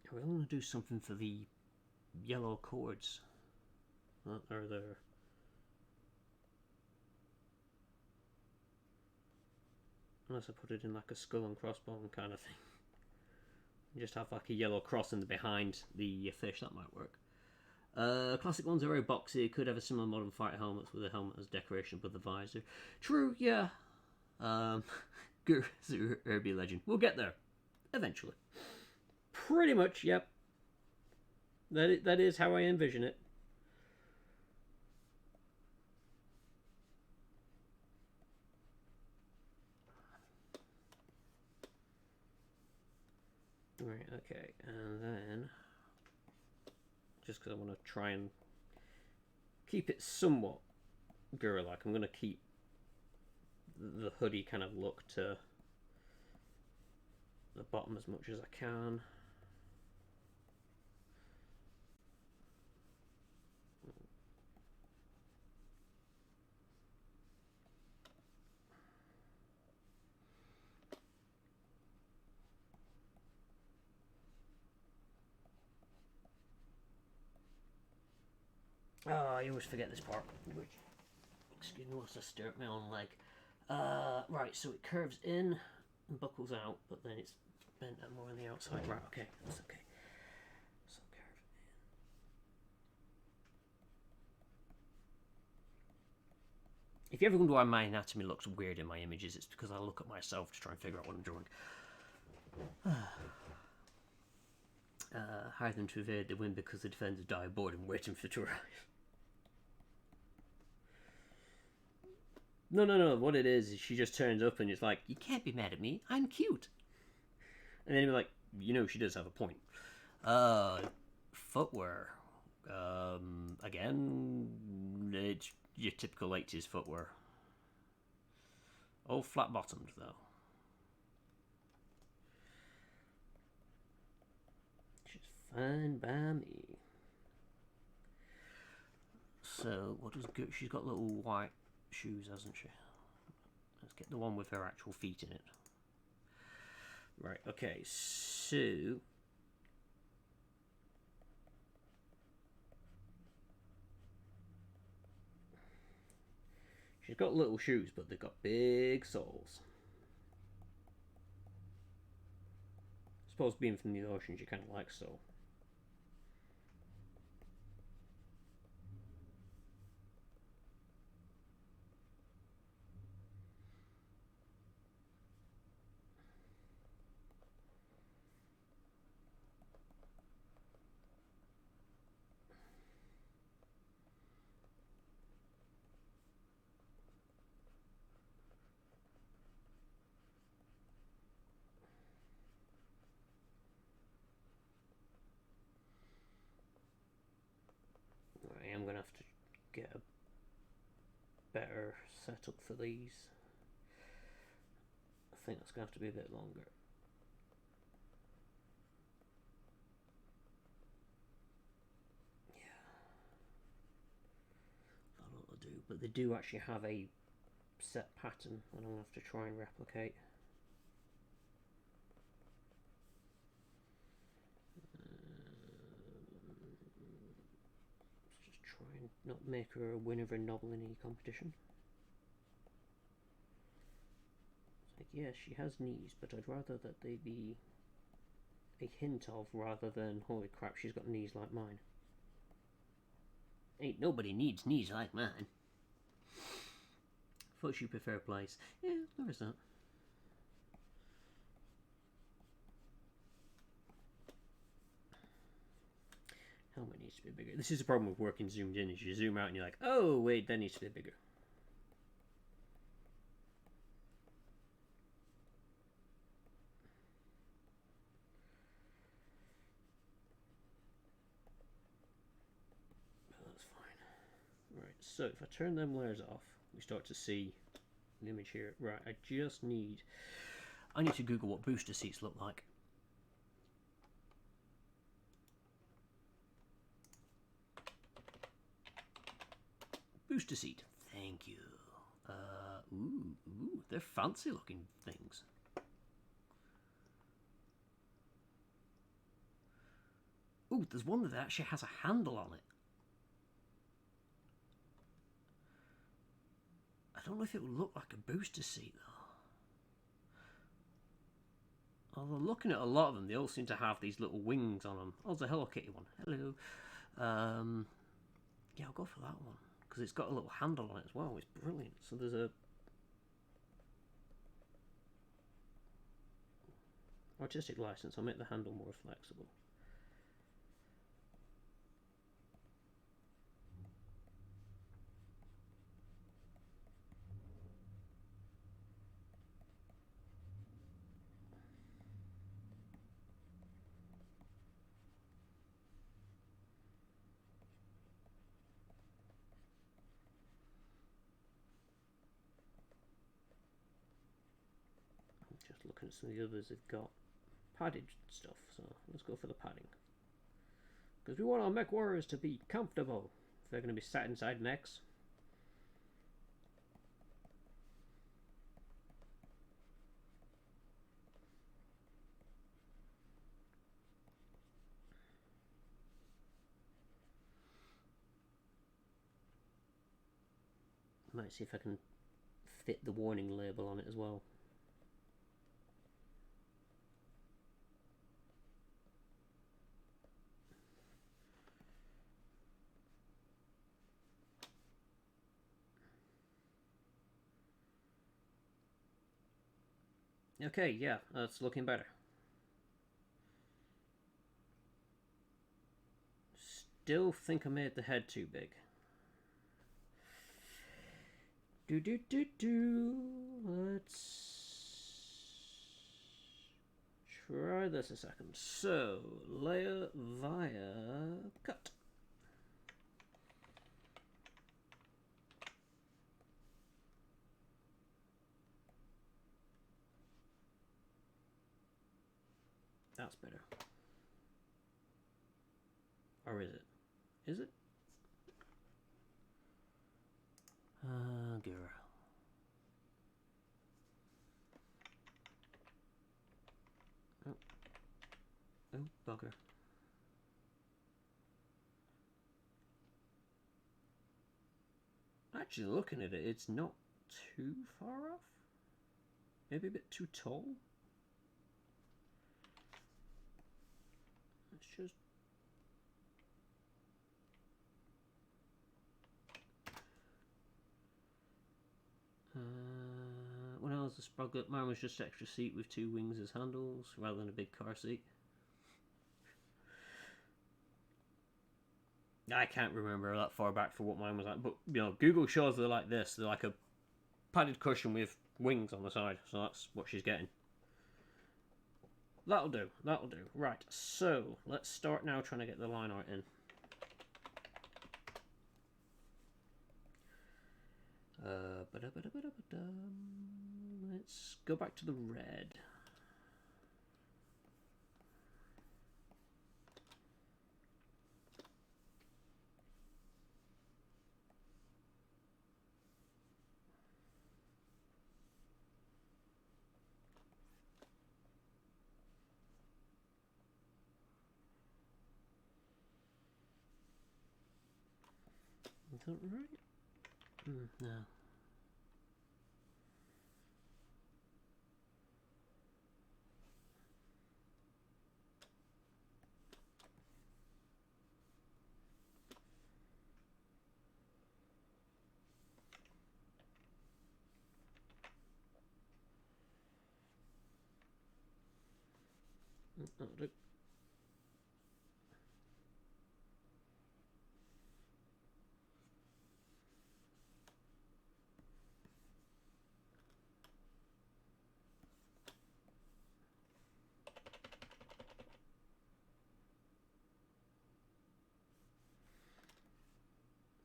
I really want to do something for the yellow cords that are there. Unless I put it in like a skull and crossbone kind of thing. Just have like a yellow cross in the behind the fish, that might work. Classic ones are very boxy. Could have a similar modern fighter helmets with a helmet as decoration above the visor. True, yeah. Gura's Irby legend. We'll get there eventually. Pretty much, yep. That is how I envision it. Right, okay, and then just because I want to try and keep it somewhat Gura-like, I'm going to keep the hoodie kind of look to the bottom as much as I can. Oh, I always forget this part. Which, excuse me, whilst I stare at my own leg. Right, so it curves in and buckles out, but then it's bent out more on the outside. Right, okay, that's okay. So curve in. If you ever wonder why my anatomy looks weird in my images, it's because I look at myself to try and figure out what I'm drawing. Hire them to evade the wind because the defenders die of boredom waiting for it to arrive. No. What it is she just turns up and it's like, you can't be mad at me. I'm cute. And then you're like, you know, she does have a point. Footwear. Again, it's your typical 80s footwear. All flat-bottomed, though. Which is fine by me. So, what does good? She's got little white shoes, hasn't she? Let's get the one with her actual feet in it. Right, okay, so she's got little shoes, but they've got big soles. I suppose being from the ocean, she kind of likes sole. I am going to have to get a better setup for these. I think that's going to have to be a bit longer. Yeah. That'll do. But they do actually have a set pattern that I'm going to have to try and replicate. Let's just try and not make her a winner of a novel in any competition. It's like, yes, she has knees, but I'd rather that they be a hint of rather than, holy crap, she's got knees like mine. Ain't nobody needs knees like mine. Thought you prefer place. Yeah, there is that. Helmet needs to be bigger. This is the problem with working zoomed in, is you zoom out and you're like, oh wait, that needs to be bigger. That's fine. Right, so if I turn them layers off, we start to see the image here. Right, I need to Google what booster seats look like. Booster seat. Thank you. Ooh, they're fancy looking things. Ooh, there's one that actually has a handle on it. I don't know if it would look like a booster seat though. Although looking at a lot of them, they all seem to have these little wings on them. Oh, there's a Hello Kitty one. Hello. Yeah, I'll go for that one. Because it's got a little handle on it as well. It's brilliant. So there's a artistic license. I'll make the handle more flexible. Just looking at some of the others, they've got padded stuff, so let's go for the padding. Because we want our mechwarriors to be comfortable if they're going to be sat inside mechs. Might see if I can fit the warning label on it as well. Okay, yeah, that's looking better. Still think I made the head too big. Let's try this a second. So, layer via cut. That's better. Or is it? Is it? Gura. Oh, bugger. Actually, looking at it, it's not too far off. Maybe a bit too tall. Let's just... when I was a Sproglet, mine was just extra seat with 2 wings as handles, rather than a big car seat. I can't remember that far back for what mine was like, but you know, Google shows they're like this. They're like a padded cushion with wings on the side, so that's what she's getting. That'll do, that'll do. Right, so let's start now trying to get the line art in. Let's go back to the red. that right? No. That'll do.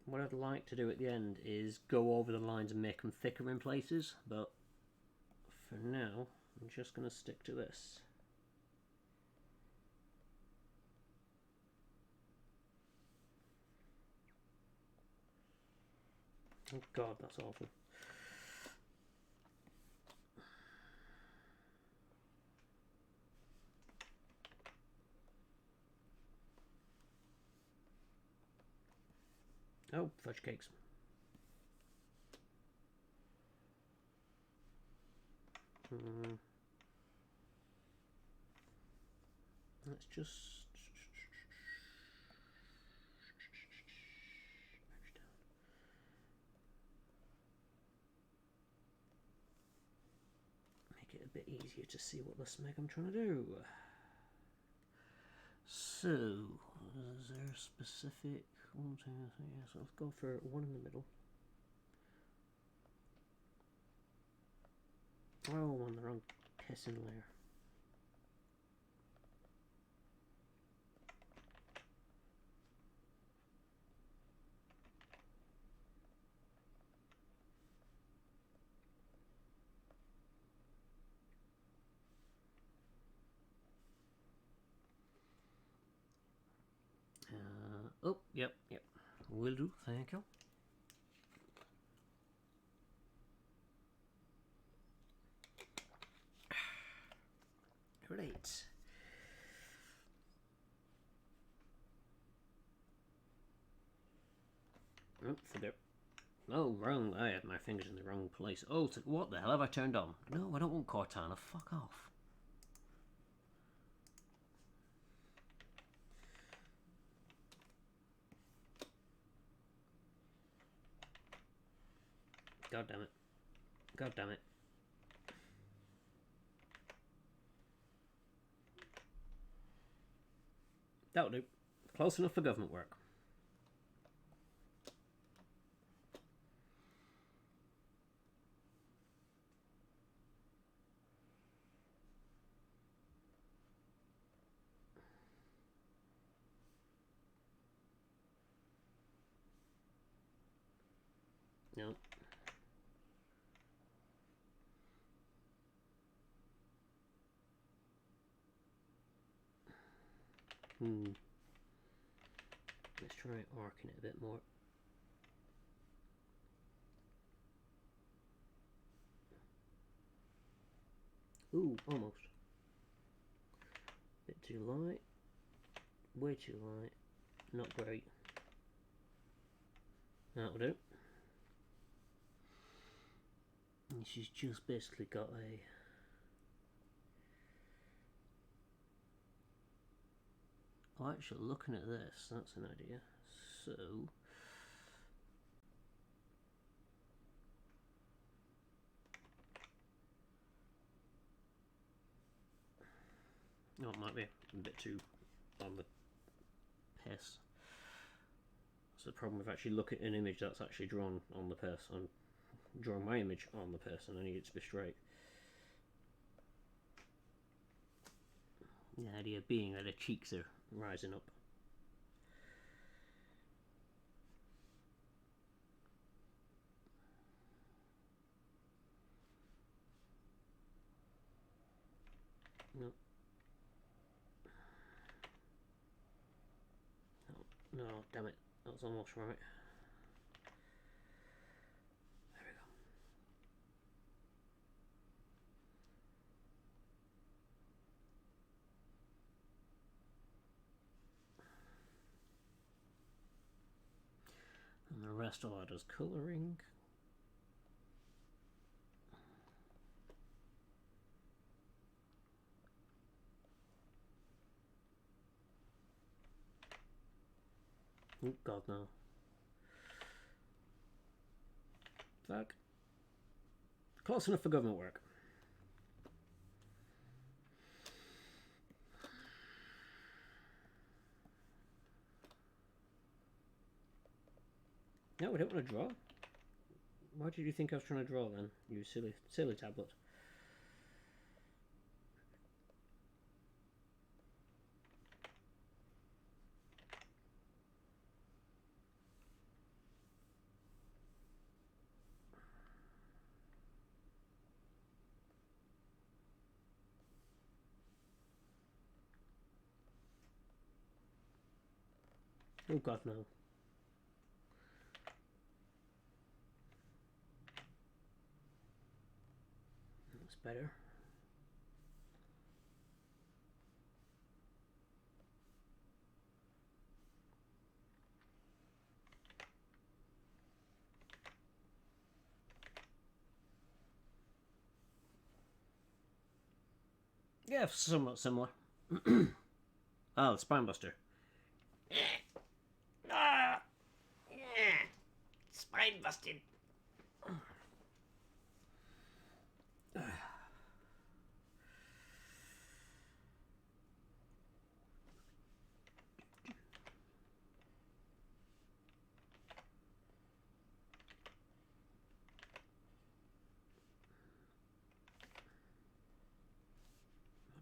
What I'd like to do at the end is go over the lines and make them thicker in places, but for now I'm just going to stick to this. Oh god, that's awful. Oh, fudge cakes. Let's just make it a bit easier to see what the smeg I'm trying to do. So, is there a specific 1, 2, 3? So let's go for one in the middle. Oh, I'm on the wrong pissing layer. Oh, yep. Will do, thank you. Right. Oh, forget. Oh, wrong. I had my fingers in the wrong place. Oh, what the hell have I turned on? No, I don't want Cortana. Fuck off. God damn it. God damn it. That'll do. Close enough for government work. No. Let's try arcing it a bit more. Ooh, almost. Bit too light. Way too light. Not great. That'll do. And she's just basically got a... Oh, actually, looking at this, that's an idea. So... Oh, it might be a bit too on the piss. That's the problem with actually looking at an image that's actually drawn on the person. I'm drawing my image on the person. I need it to be straight. The idea being that the cheeks are rising up. No. No, damn it. That was almost right. There we go. And the rest all that is colouring. Oh god, no. Fuck. Close enough for government work. No, we don't want to draw. Why did you think I was trying to draw then? You silly tablet. Oh god, no. That's better. Yeah, somewhat similar. Oh, the spine buster. Spine busted. I'll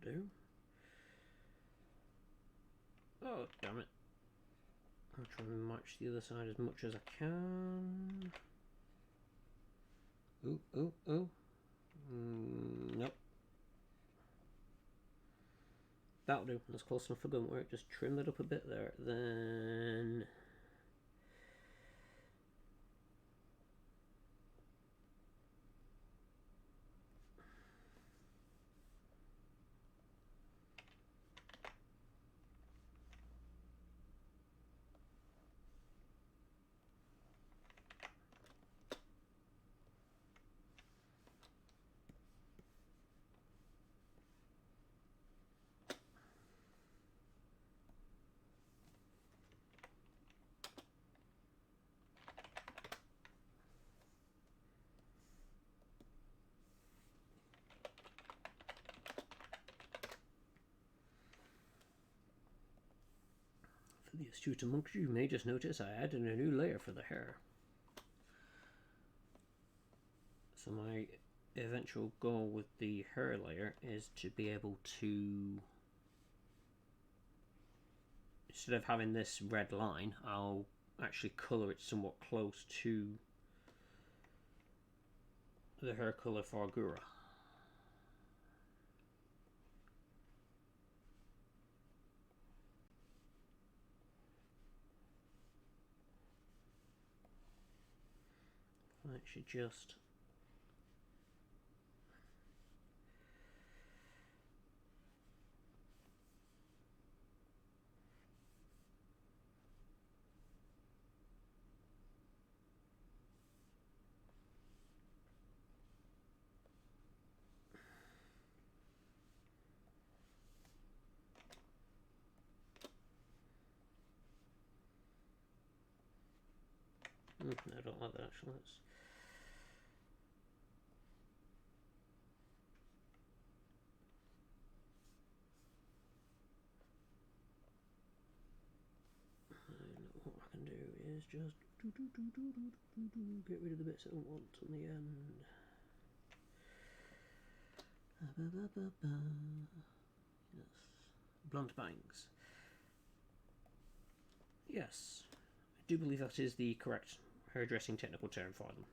do. Oh, damn it. I'll try and match the other side as much as I can. Ooh, ooh, ooh. Nope. That'll do. That's close enough for gun work. Just trim that up a bit there. Then... For the astute amongst you, you may just notice I added a new layer for the hair. So my eventual goal with the hair layer is to be able to, instead of having this red line, I'll actually colour it somewhat close to the hair colour for Gura. I should just I don't like that actually. What I can do is just get rid of the bits I don't want on the end. Yes, blunt bangs. Yes, I do believe that is the correct hairdressing technical term for them.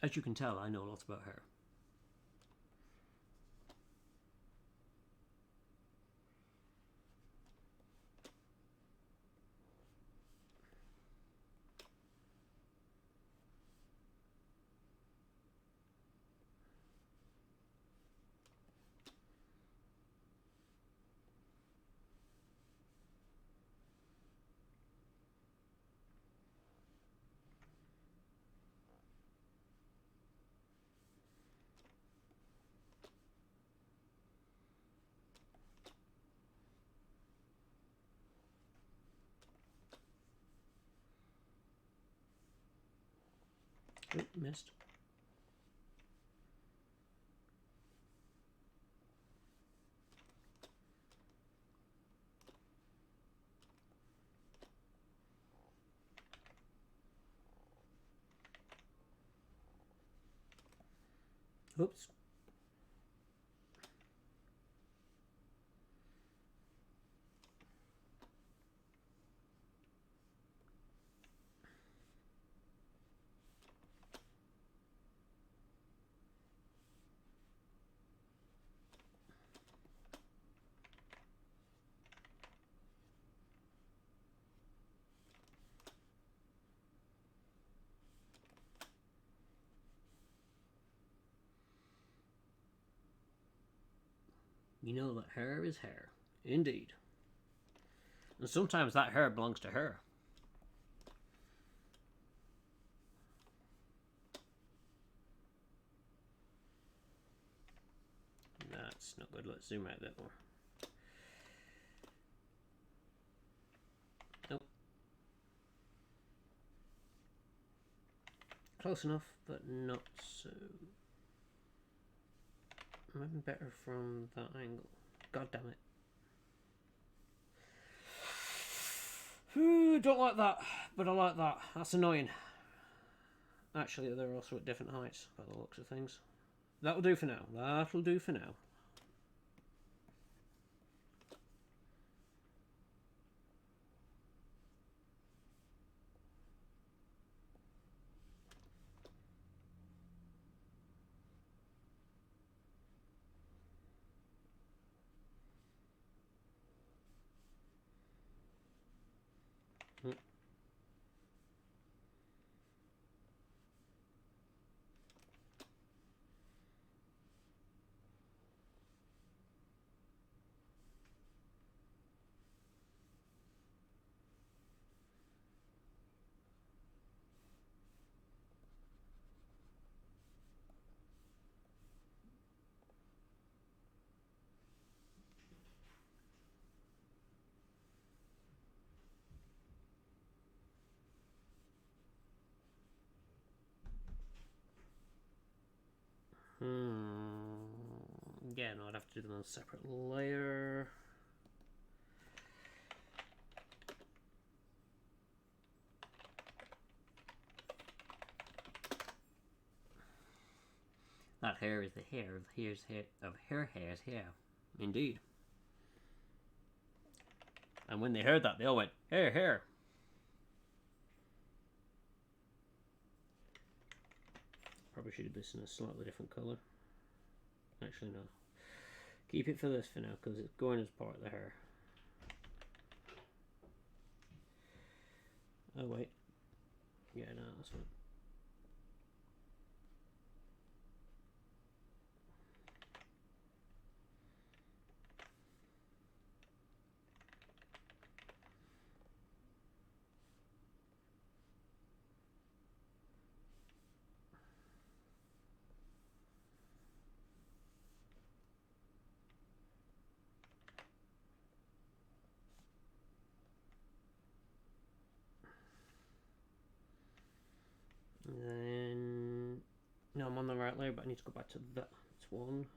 As you can tell, I know a lot about hair. Oh, missed. Oops. You know that hair is hair. Indeed. And sometimes that hair belongs to her. That's not good. Let's zoom out a bit more. Nope. Close enough, but not so. Maybe better from that angle. God damn it. Ooh, don't like that, but I like that. That's annoying. Actually, they're also at different heights by the looks of things. That'll do for now. That'll do for now. Yeah, no, I'd have to do them on a separate layer. That hair is the hair of her hair's hair. Indeed. And when they heard that, they all went, hair, hair. Probably should do this in a slightly different colour. Actually, no. Keep it for this for now, because it's going as part of the hair. Oh, wait. Yeah, no, that's fine. And then... No, I'm on the right layer, but I need to go back to that one.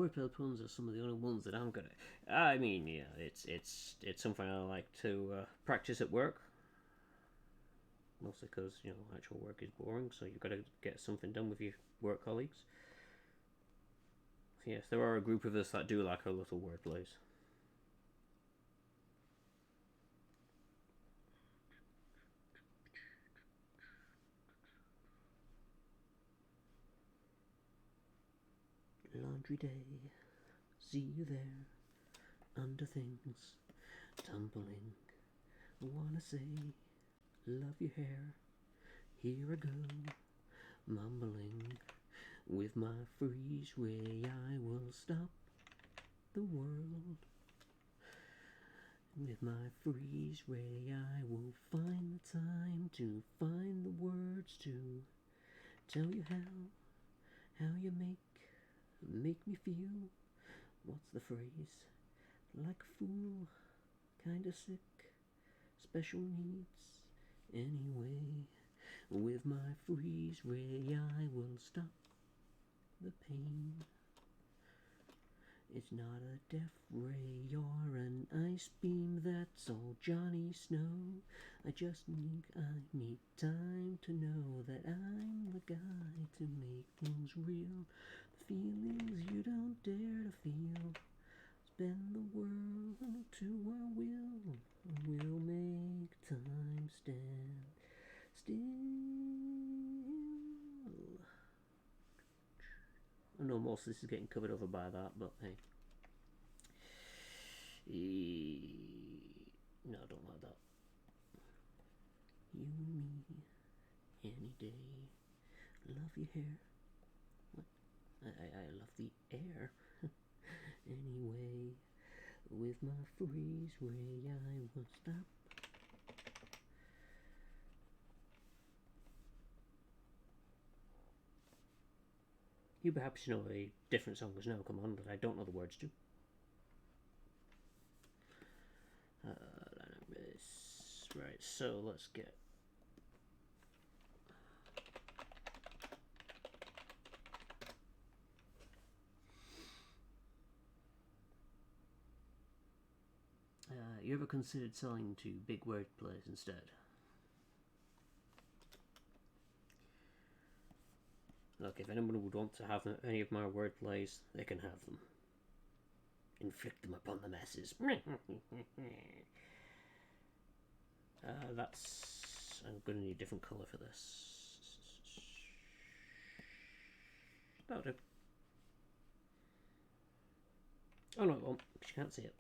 wordplay puns are some of the only ones that I'm good at. I mean, yeah, it's something I like to practice at work. Mostly because, you know, actual work is boring, so you've got to get something done with your work colleagues. Yes, there are a group of us that do like our little wordplays. Laundry day, see you there, under things, tumbling. Wanna say, love your hair, here I go, mumbling. With my freeze ray I will stop the world. With my freeze ray I will find the time to find the words to tell you how you make me feel. What's the phrase? Like a fool, kinda sick, special needs. Anyway, with my freeze ray I will stop the pain. It's not a death ray or an ice beam, that's all Johnny Snow. I need time to know that I'm the guy to make things real. The feelings you don't dare to feel. Bend the world to our will. We'll make time stand still. I know most of this is getting covered over by that, but hey. No, I don't like that. You and me, any day. Love your hair. What? I love the air. Anyway, with my freeze ray I will stop. You perhaps know a different song has now come on that I don't know the words to. Right, so let's get... you ever considered selling to big word plays instead? Look, if anyone would want to have any of my word plays, they can have them. Inflict them upon the masses. I'm going to need a different colour for this. That'll do. Oh no, it won't, because you can't see it.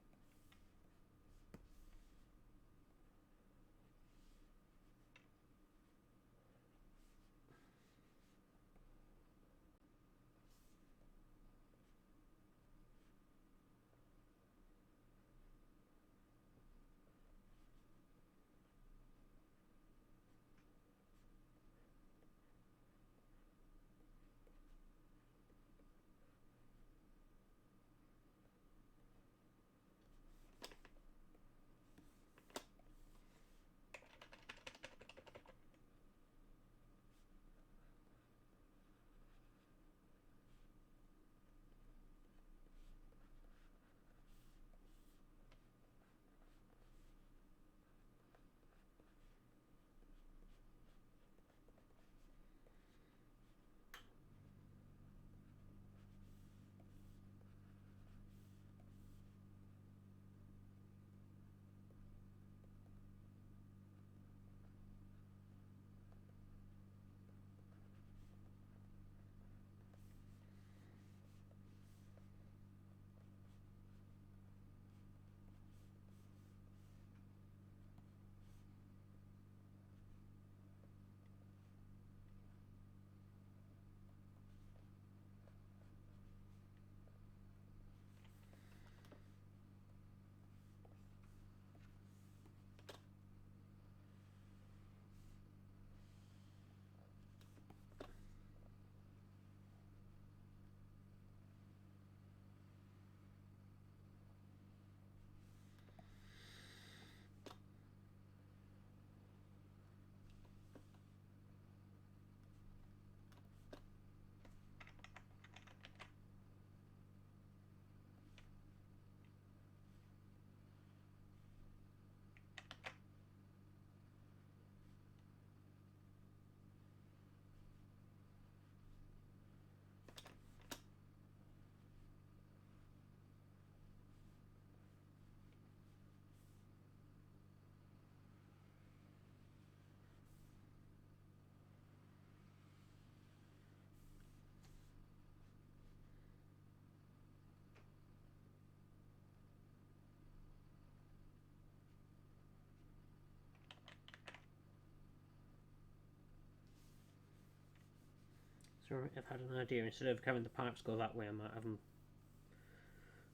Alright, I've had an idea. Instead of having the pipes go that way, I might have them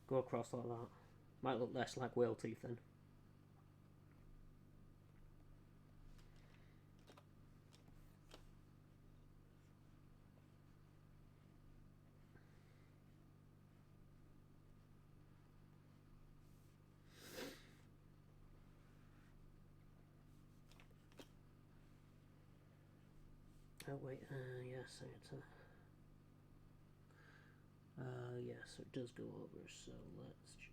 go across like that. Might look less like whale teeth then. Oh wait, yes, I get to... yes, it does go over, so let's just...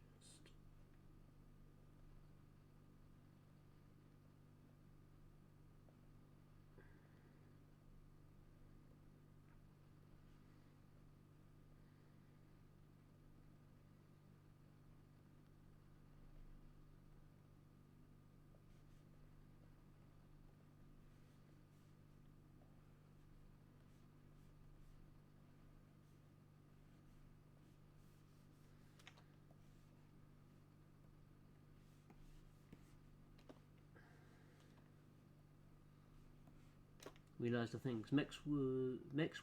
Realise the things. Mechs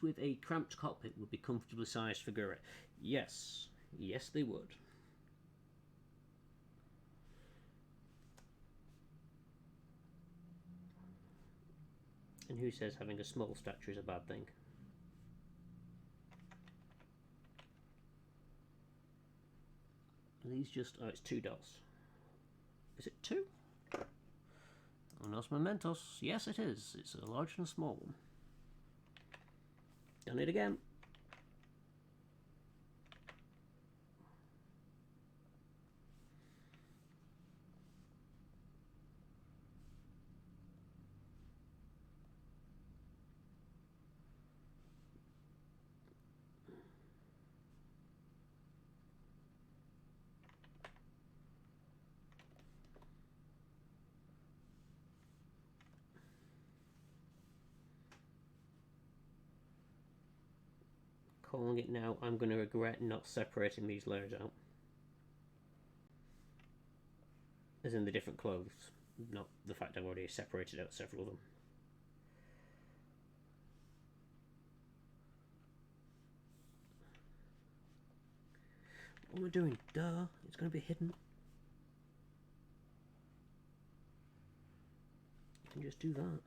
with a cramped cockpit would be comfortably sized for Gura. Yes. Yes, they would. And who says having a small stature is a bad thing? Are these just... oh, it's $2. Is it 2? Unos Momentos. Yes, it is. It's a large and a small one. Done it again. Calling it now, I'm going to regret not separating these layers out. As in the different clothes, not the fact I've already separated out several of them. What am I doing? Duh, it's going to be hidden. You can just do that.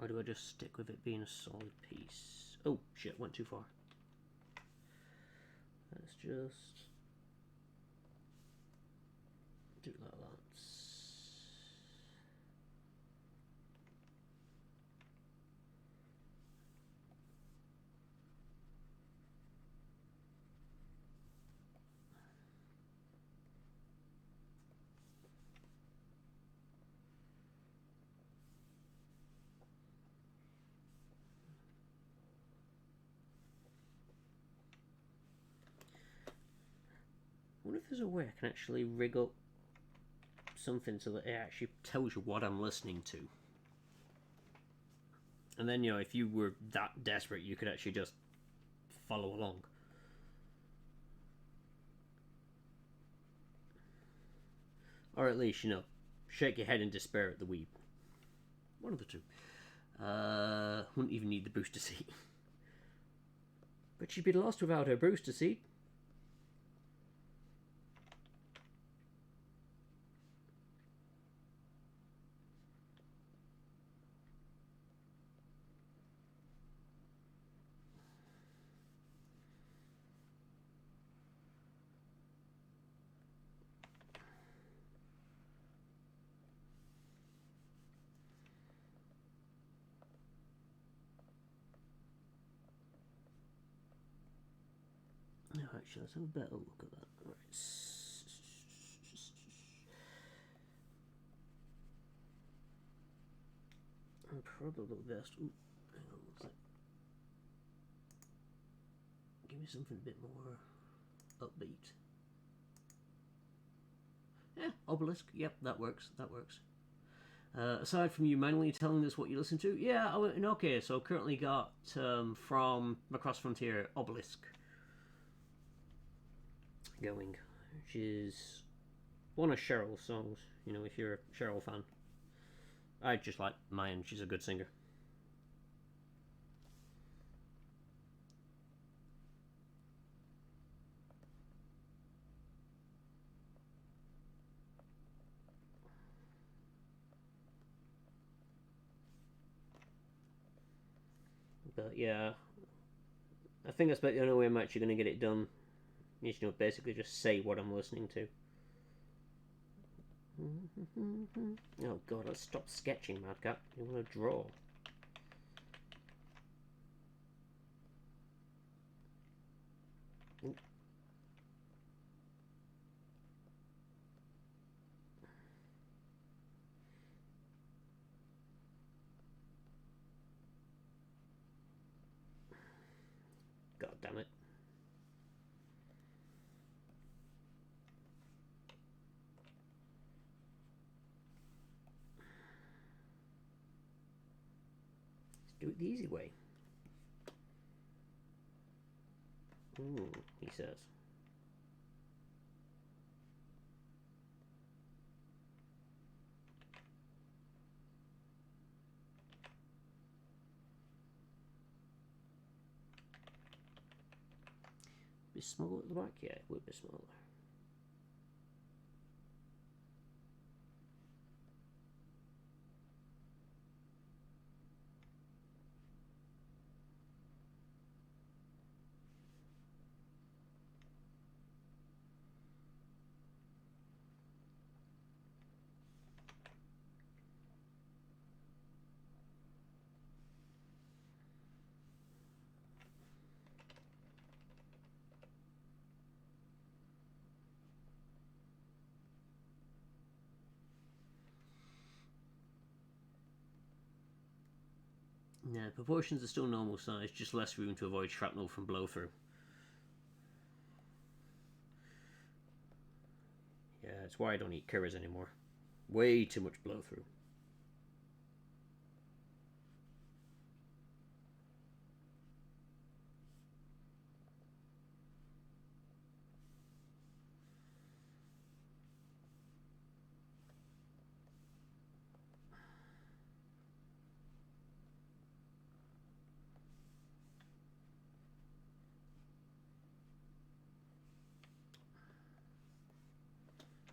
Or do I just stick with it being a solid piece? Oh, shit, went too far. Let's just do it like that. I wonder if there's a way I can actually rig up something so that it actually tells you what I'm listening to. And then, you know, if you were that desperate, you could actually just follow along. Or at least, you know, shake your head in despair at the weeb. One of the two. Wouldn't even need the booster seat. But she'd be lost without her booster seat. Actually, let's have a better look at that. Right. I'm probably best. Ooh, hang on, what's that? Give me something a bit more upbeat. Yeah, obelisk. Yep, that works. That works. Aside from you manually telling us what you listen to, yeah, okay. So currently got from Across Frontier Obelisk going, which is one of Cheryl's songs. You know, if you're a Cheryl fan, I just like Mayan. She's a good singer. But yeah, I think that's about the only way I'm actually going to get it done. You know, basically just say what I'm listening to. Oh god, let's stop sketching, Madcap. You want to draw. God damn it. Let's do it the easy way. He says. Be smaller at the back? Yeah, it would be smaller. Yeah, proportions are still normal size, just less room to avoid shrapnel from blow through. Yeah, that's why I don't eat curries anymore. Way too much blow through.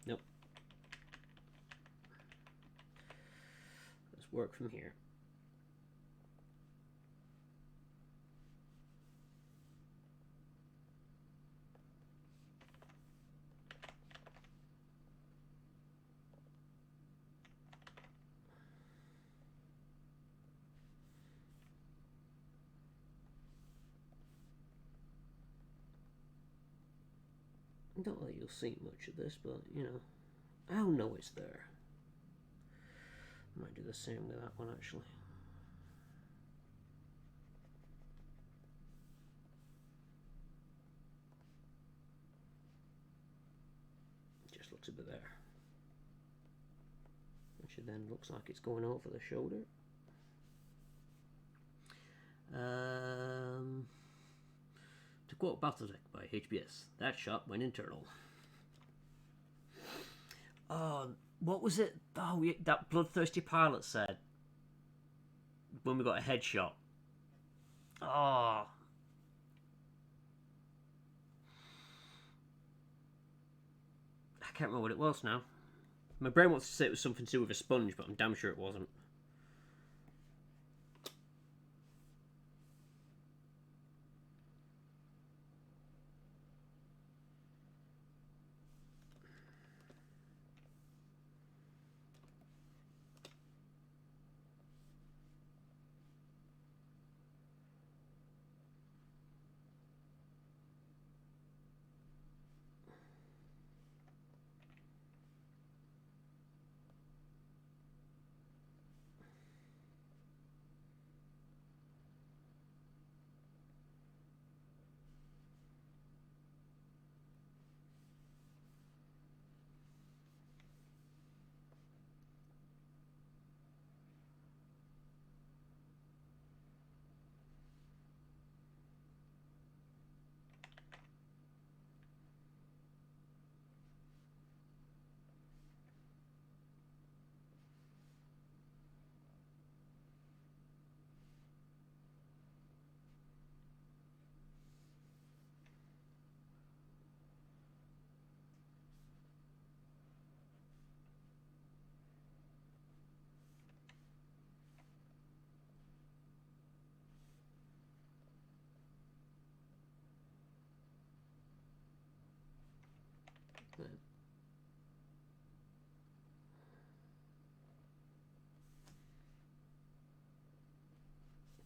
Nope. Let's work from here. I don't think you'll see much of this, but, you know, I'll know it's there. I might do the same with that one, actually. Just looks a bit there. Which then looks like it's going over the shoulder. To quote Battletech by HBS, that shot went internal. Oh, what was it? Oh, that bloodthirsty pilot said when we got a headshot. Oh. I can't remember what it was now. My brain wants to say it was something to do with a sponge, but I'm damn sure it wasn't.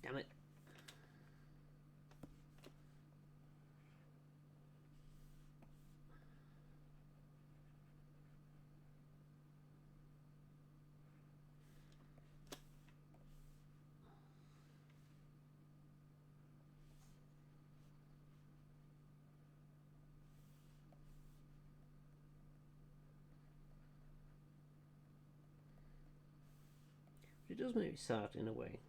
Damn it. It does make me sad in a way.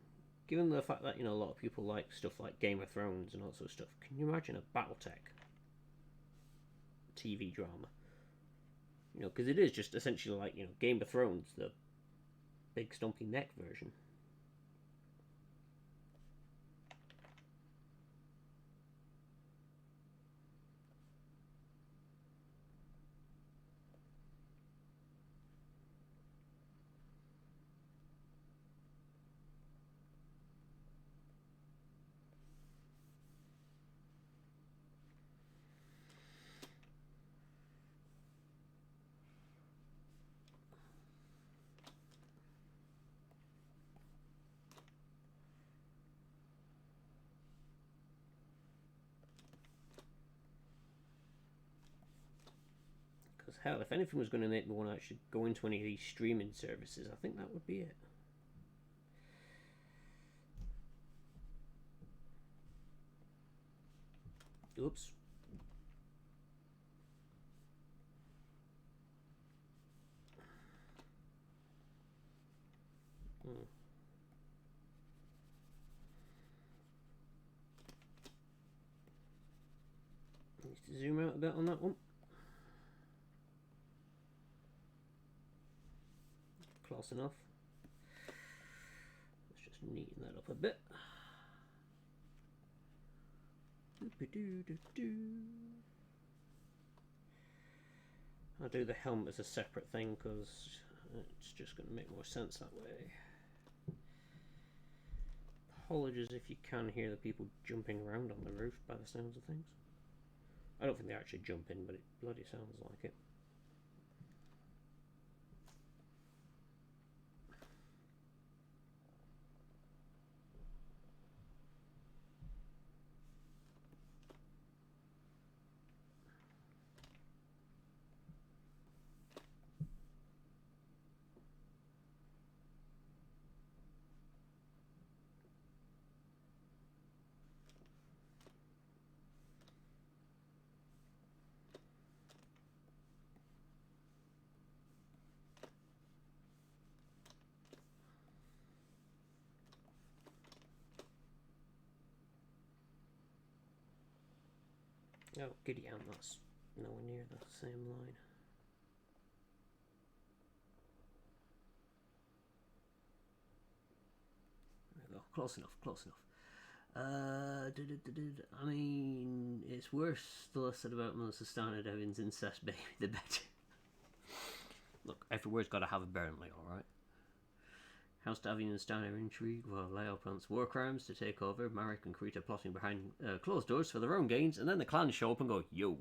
Given the fact that, you know, a lot of people like stuff like Game of Thrones and all sorts of stuff, can you imagine a Battletech TV drama? You know, because it is just essentially like, you know, Game of Thrones, the big stumpy neck version. Because hell, if anything was going to make me want to actually go into any of these streaming services, I think that would be it. Oops. Need to zoom out a bit on that one. Close enough. Let's just neaten that up a bit. I'll do the helmet as a separate thing because it's just going to make more sense that way. Apologies if you can hear the people jumping around on the roof by the sounds of things. I don't think they actually jump in, but it bloody sounds like it. Oh, giddy aunt, that's nowhere near the same line. There we go, close enough, close enough. I mean, it's worse the less said about Melissa Steiner Devon's incest baby, the better. Look, every word's got to have a Burnley, alright? House Davian and Steiner intrigue while Leo plants war crimes to take over, Marek and Krita plotting behind closed doors for their own gains, and then the clans show up and go, yo.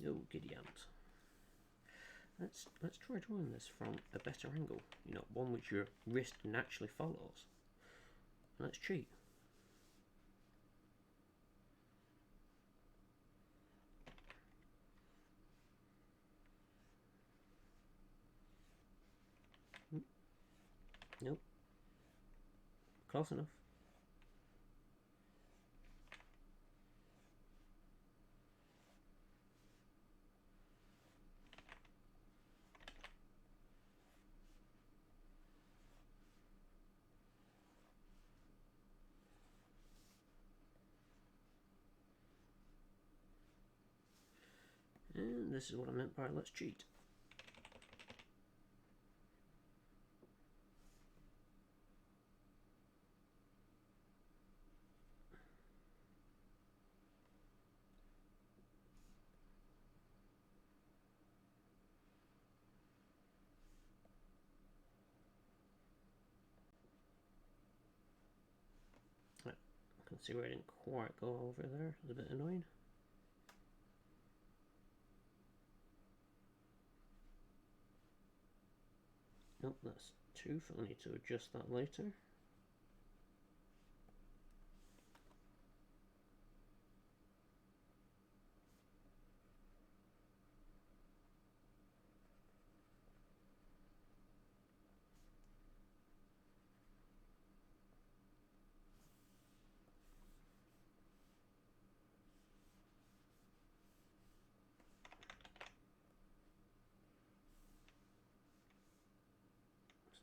Oh, giddy aunt. Let's try drawing this from a better angle. You know, one which your wrist naturally follows. Let's cheat. Nope. Close enough. And this is what I meant by let's cheat. can see where I didn't quite go over there. It was a bit annoying. Nope, that's tooth. I'll need to adjust that later.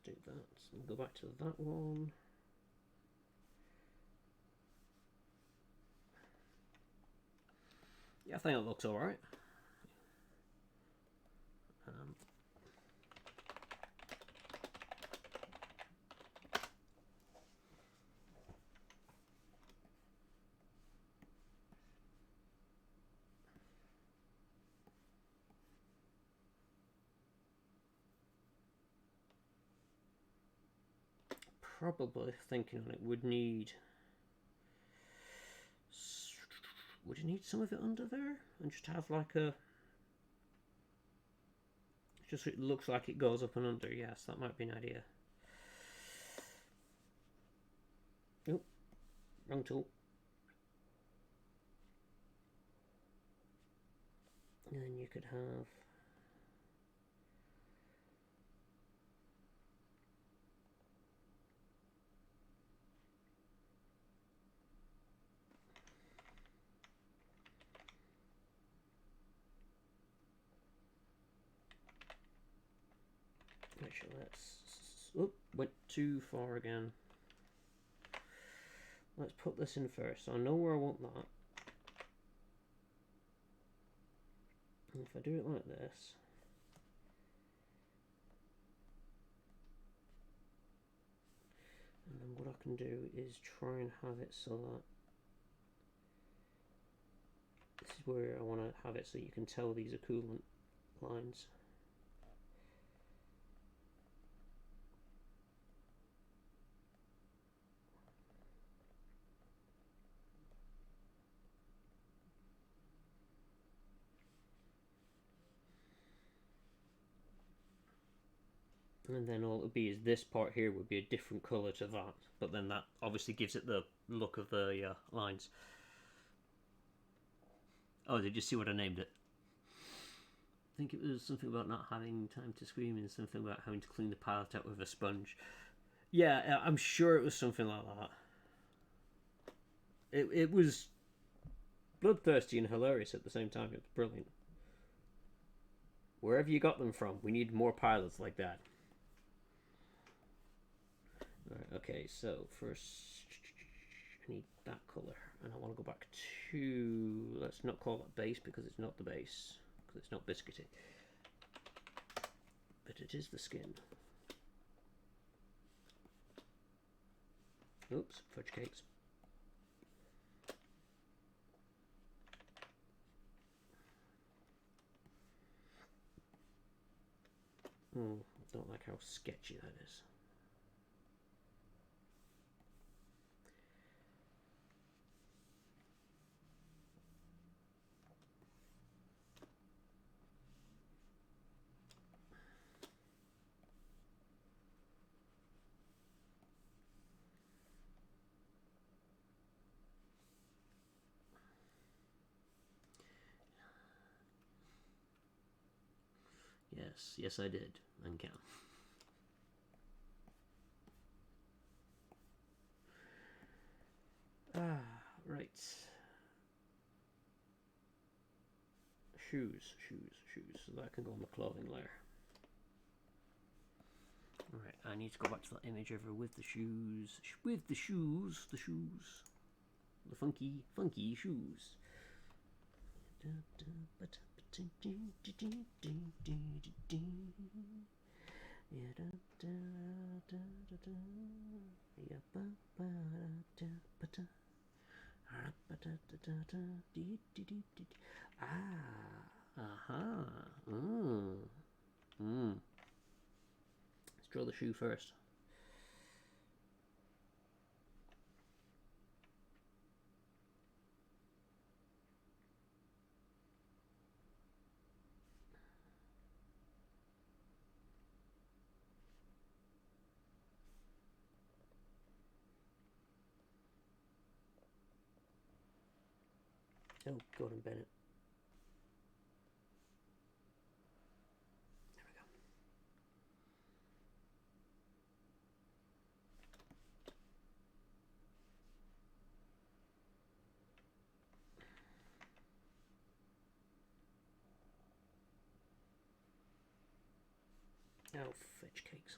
Do that. So we'll go back to that one. Yeah, I think it looks alright. Probably thinking on it would need you need some of it under there and just have like a just it looks like it goes up and under. Yes, that might be an idea. Oh, wrong tool. And then you could have actually let's went too far again. Let's put this in first. So I know where I want that. And if I do it like this, and then what I can do is try and have it so that this is where I want to have it so you can tell these are coolant lines. And then all it would be is this part here would be a different colour to that, but then that obviously gives it the look of the lines. Oh, did you see what I named it? I think it was something about not having time to scream and something about having to clean the palette out with a sponge. Yeah, I'm sure it was something like that. It was bloodthirsty and hilarious at the same time. It was brilliant. Wherever you got them from, we need more pilots like that. Right, okay, so first I need that colour, and I want to go back to, let's not call it base because it's not the base, because it's not biscuity, but it is the skin. Oops, fudge cakes. Don't like how sketchy that is. Yes, I did, and can. Right. Shoes. So that can go on the clothing layer. Alright, I need to go back to that image over with the shoes. The funky shoes. Let's draw the shoe first. Oh, Gordon Bennett. There we go. Oh, fetch cakes.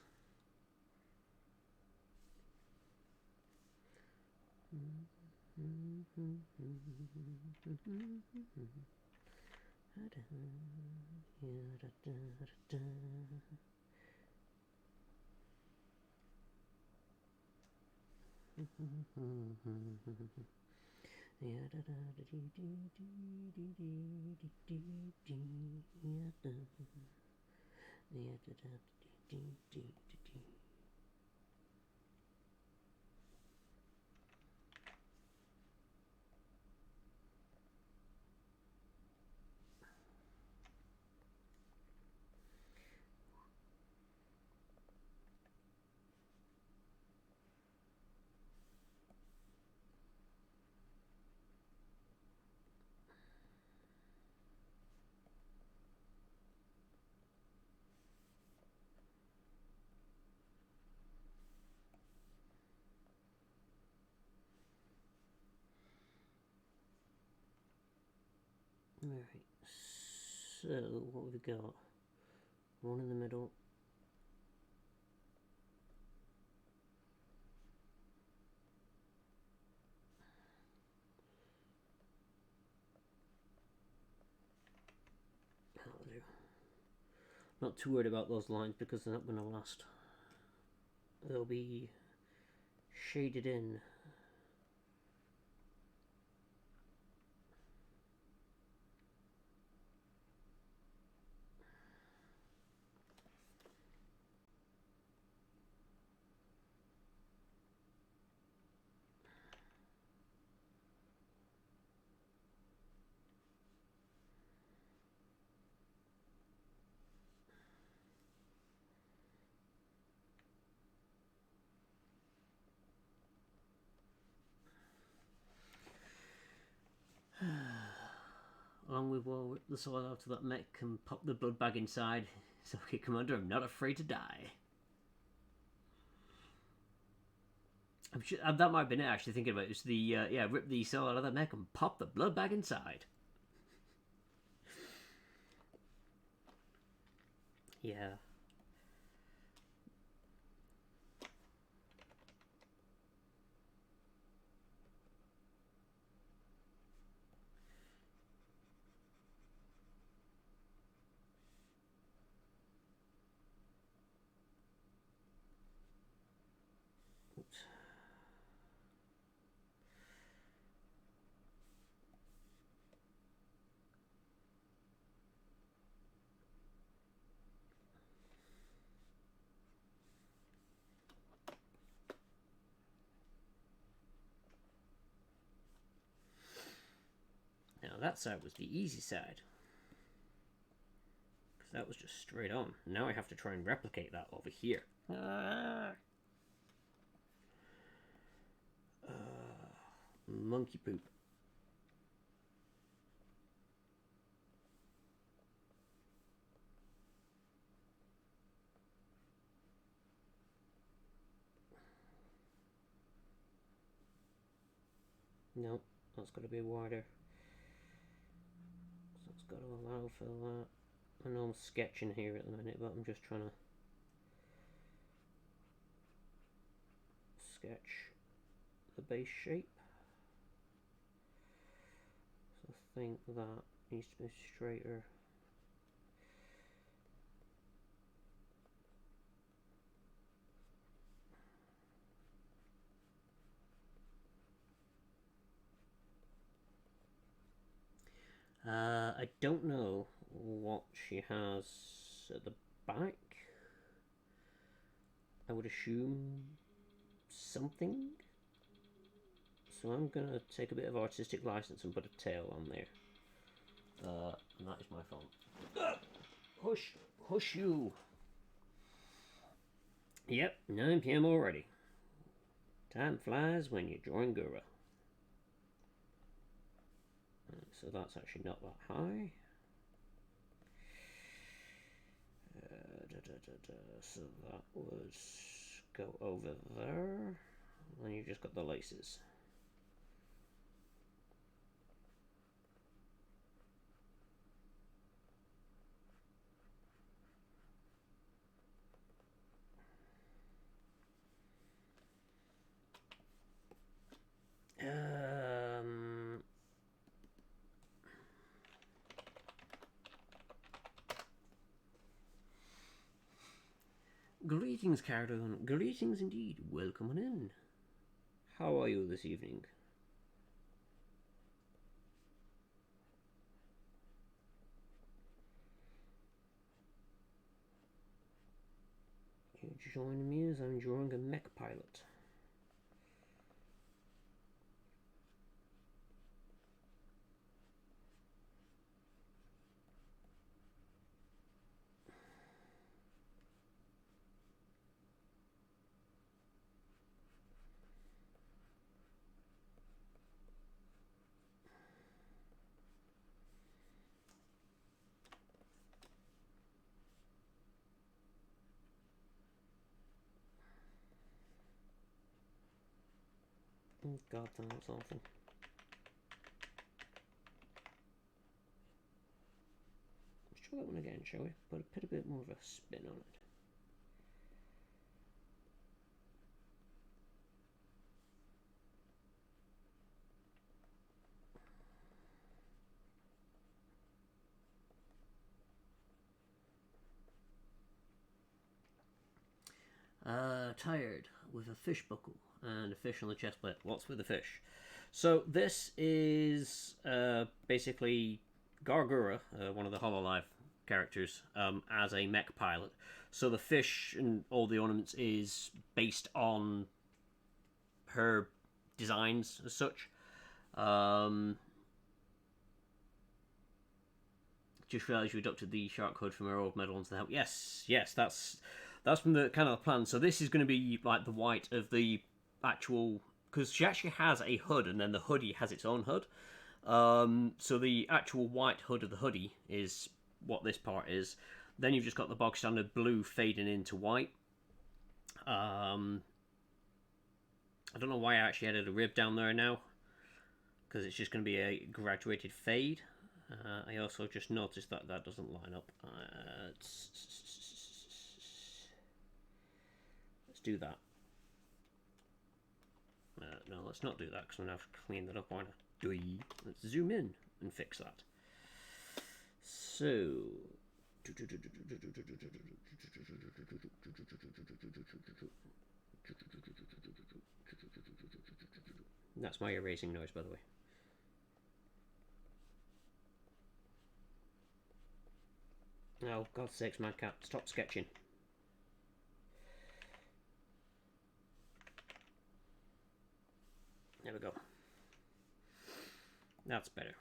Alright, so what have we got? One in the middle. That'll do. Not too worried about those lines because they're not going to last. They'll be shaded in. Along with the soil out of that mech and pop the blood bag inside. So, okay, Commander, I'm not afraid to die. I'm sure that might have been it, actually, thinking about it. It's the, yeah, rip the soil out of that mech and pop the blood bag inside. Yeah. Oops. Now that side was the easy side. Because that was just straight on. Now I have to try and replicate that over here. Monkey poop. No, that's got to be wider. So it's got to allow for that. I know I'm sketching here at the minute, but I'm just trying to sketch the base shape. So I think that needs to be straighter. I don't know what she has at the back. I would assume something. So I'm going to take a bit of artistic license and put a tail on there. And that is my phone. Hush you. Yep, 9 PM already. Time flies when you're drawing Gura. so that's actually not that high. So that would go over there. And you've just got the laces. Greetings, Cardone. Greetings indeed. Welcome on in. How are you this evening? You join me as I'm drawing a mech pilot. God, that was awful. Let's try that one again, shall we? Put a bit more of a spin on it. Tired with a fish buckle and a fish on the chest plate. What's with the fish? So this is basically Gura, one of the Hololive characters, as a mech pilot. So the fish and all the ornaments is based on her designs as such. Just realised you adopted the shark code from her old medal onto the help. Yes, that's from the kind of the plan. So this is going to be like the white of the actual, because she actually has a hood, and then the hoodie has its own hood. So the actual white hood of the hoodie is what this part is. Then you've just got the bog standard blue fading into white. I don't know why I actually added a rib down there now, because it's just going to be a graduated fade. I also just noticed that that doesn't line up. Let's do that. No, let's not do that, because I'm going to have to clean that up, aren't I? Let's zoom in and fix that. So... That's my erasing noise, by the way. Oh, God's sakes, Madcap, stop sketching. There we go. That's better.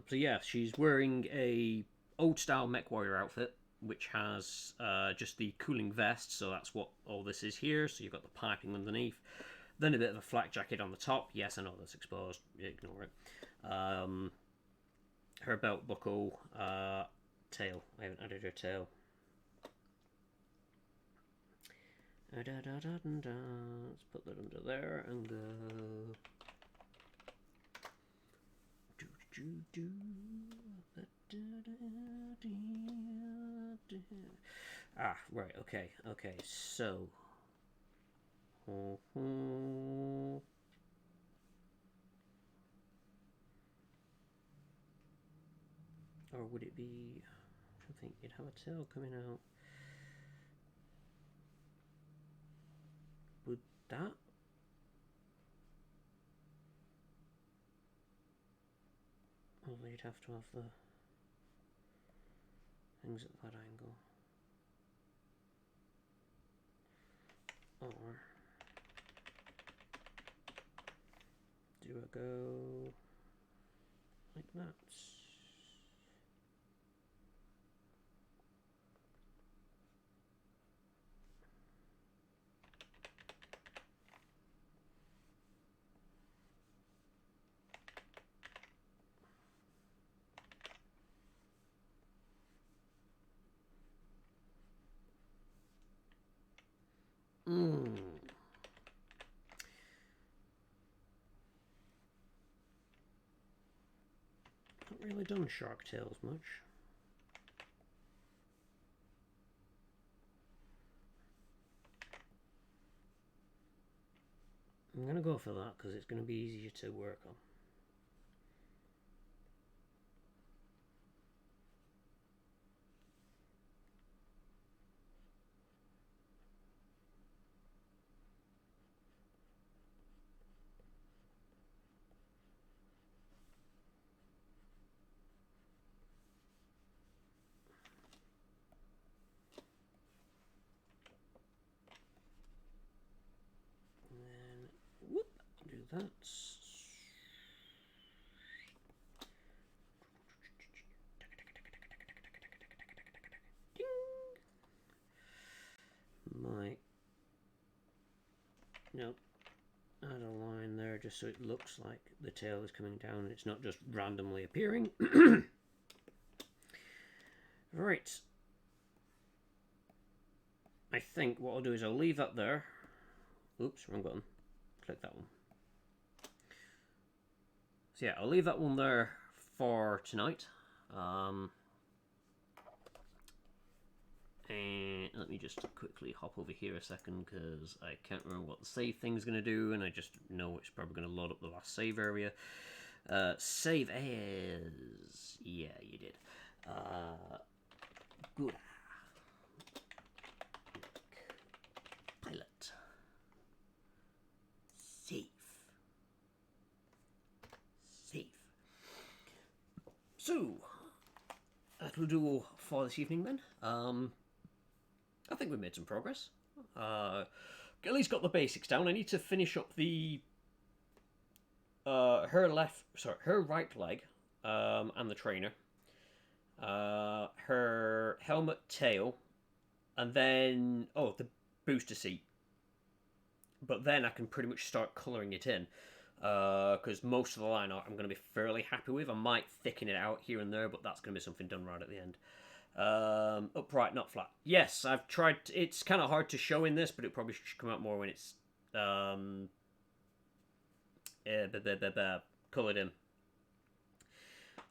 So yeah, she's wearing a old-style mechwarrior outfit, which has just the cooling vest, so that's what all this is here. So you've got the piping underneath. Then a bit of a flak jacket on the top. Yes, I know that's exposed. Ignore it. Her belt buckle, tail. I haven't added her tail. Let's put that under there and go. Ah, right, okay, so. Or would it be, I think you'd have a tail coming out. Would that? Well, you'd have to have the things at that angle. Or do I go like that? Mm. Not really done shark tails much. I'm going to go for that because it's going to be easier to work on. And then, whoop, do that. Might, nope, add a line there just so it looks like the tail is coming down and it's not just randomly appearing. Right. I think what I'll do is I'll leave that there. Oops, wrong button. Click that one. So yeah, I'll leave that one there for tonight. And let me just quickly hop over here a second because I can't remember what the save thing's going to do, and I just know it's probably going to load up the last save area. Save as... Yeah, you did. Gura. Pilot. Save. Save. So, that'll do for this evening then. I think we've made some progress. At least got the basics down. I need to finish up the her right leg, and the trainer, her helmet, tail, and then the booster seat. But then I can pretty much start colouring it in, because most of the line art I'm going to be fairly happy with. I might thicken it out here and there, but that's going to be something done right at the end. Upright, not flat. Yes, I've tried. It's kind of hard to show in this, but it probably should come out more when it's coloured in.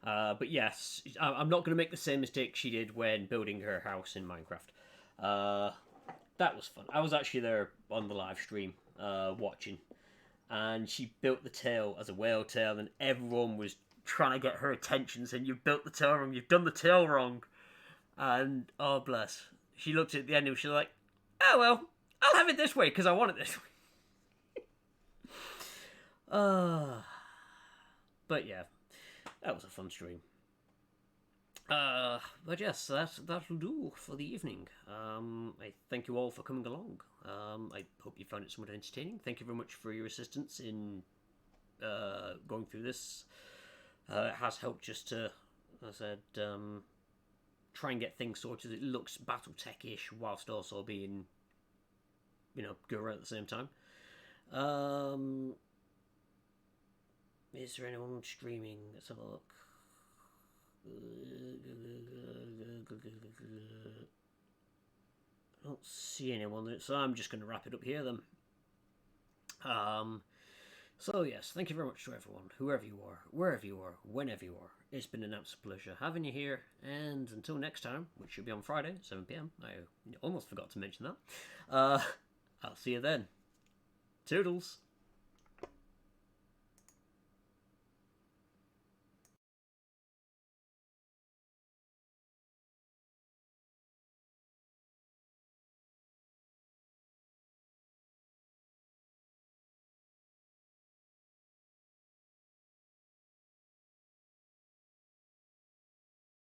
But yes, I'm not going to make the same mistake she did when building her house in Minecraft. That was fun. I was actually there on the live stream watching, and she built the tail as a whale tail, and everyone was trying to get her attention, saying, "You've built the tail wrong. You've done the tail wrong." And, oh bless, she looked at the end and she was like, "Oh well, I'll have it this way because I want it this way." But yeah, that was a fun stream. But yes, that'll do for the evening. I thank you all for coming along. I hope you found it somewhat entertaining. Thank you very much for your assistance in going through this. It has helped just to, as I said, try and get things sorted. It looks BattleTech-ish whilst also being, Gura at the same time. Is there anyone streaming? Let's have a look. I don't see anyone, so I'm just going to wrap it up here then. So yes, thank you very much to everyone, whoever you are, wherever you are, whenever you are. It's been an absolute pleasure having you here, and until next time, which should be on Friday, 7 PM, I almost forgot to mention that. I'll see you then. Toodles!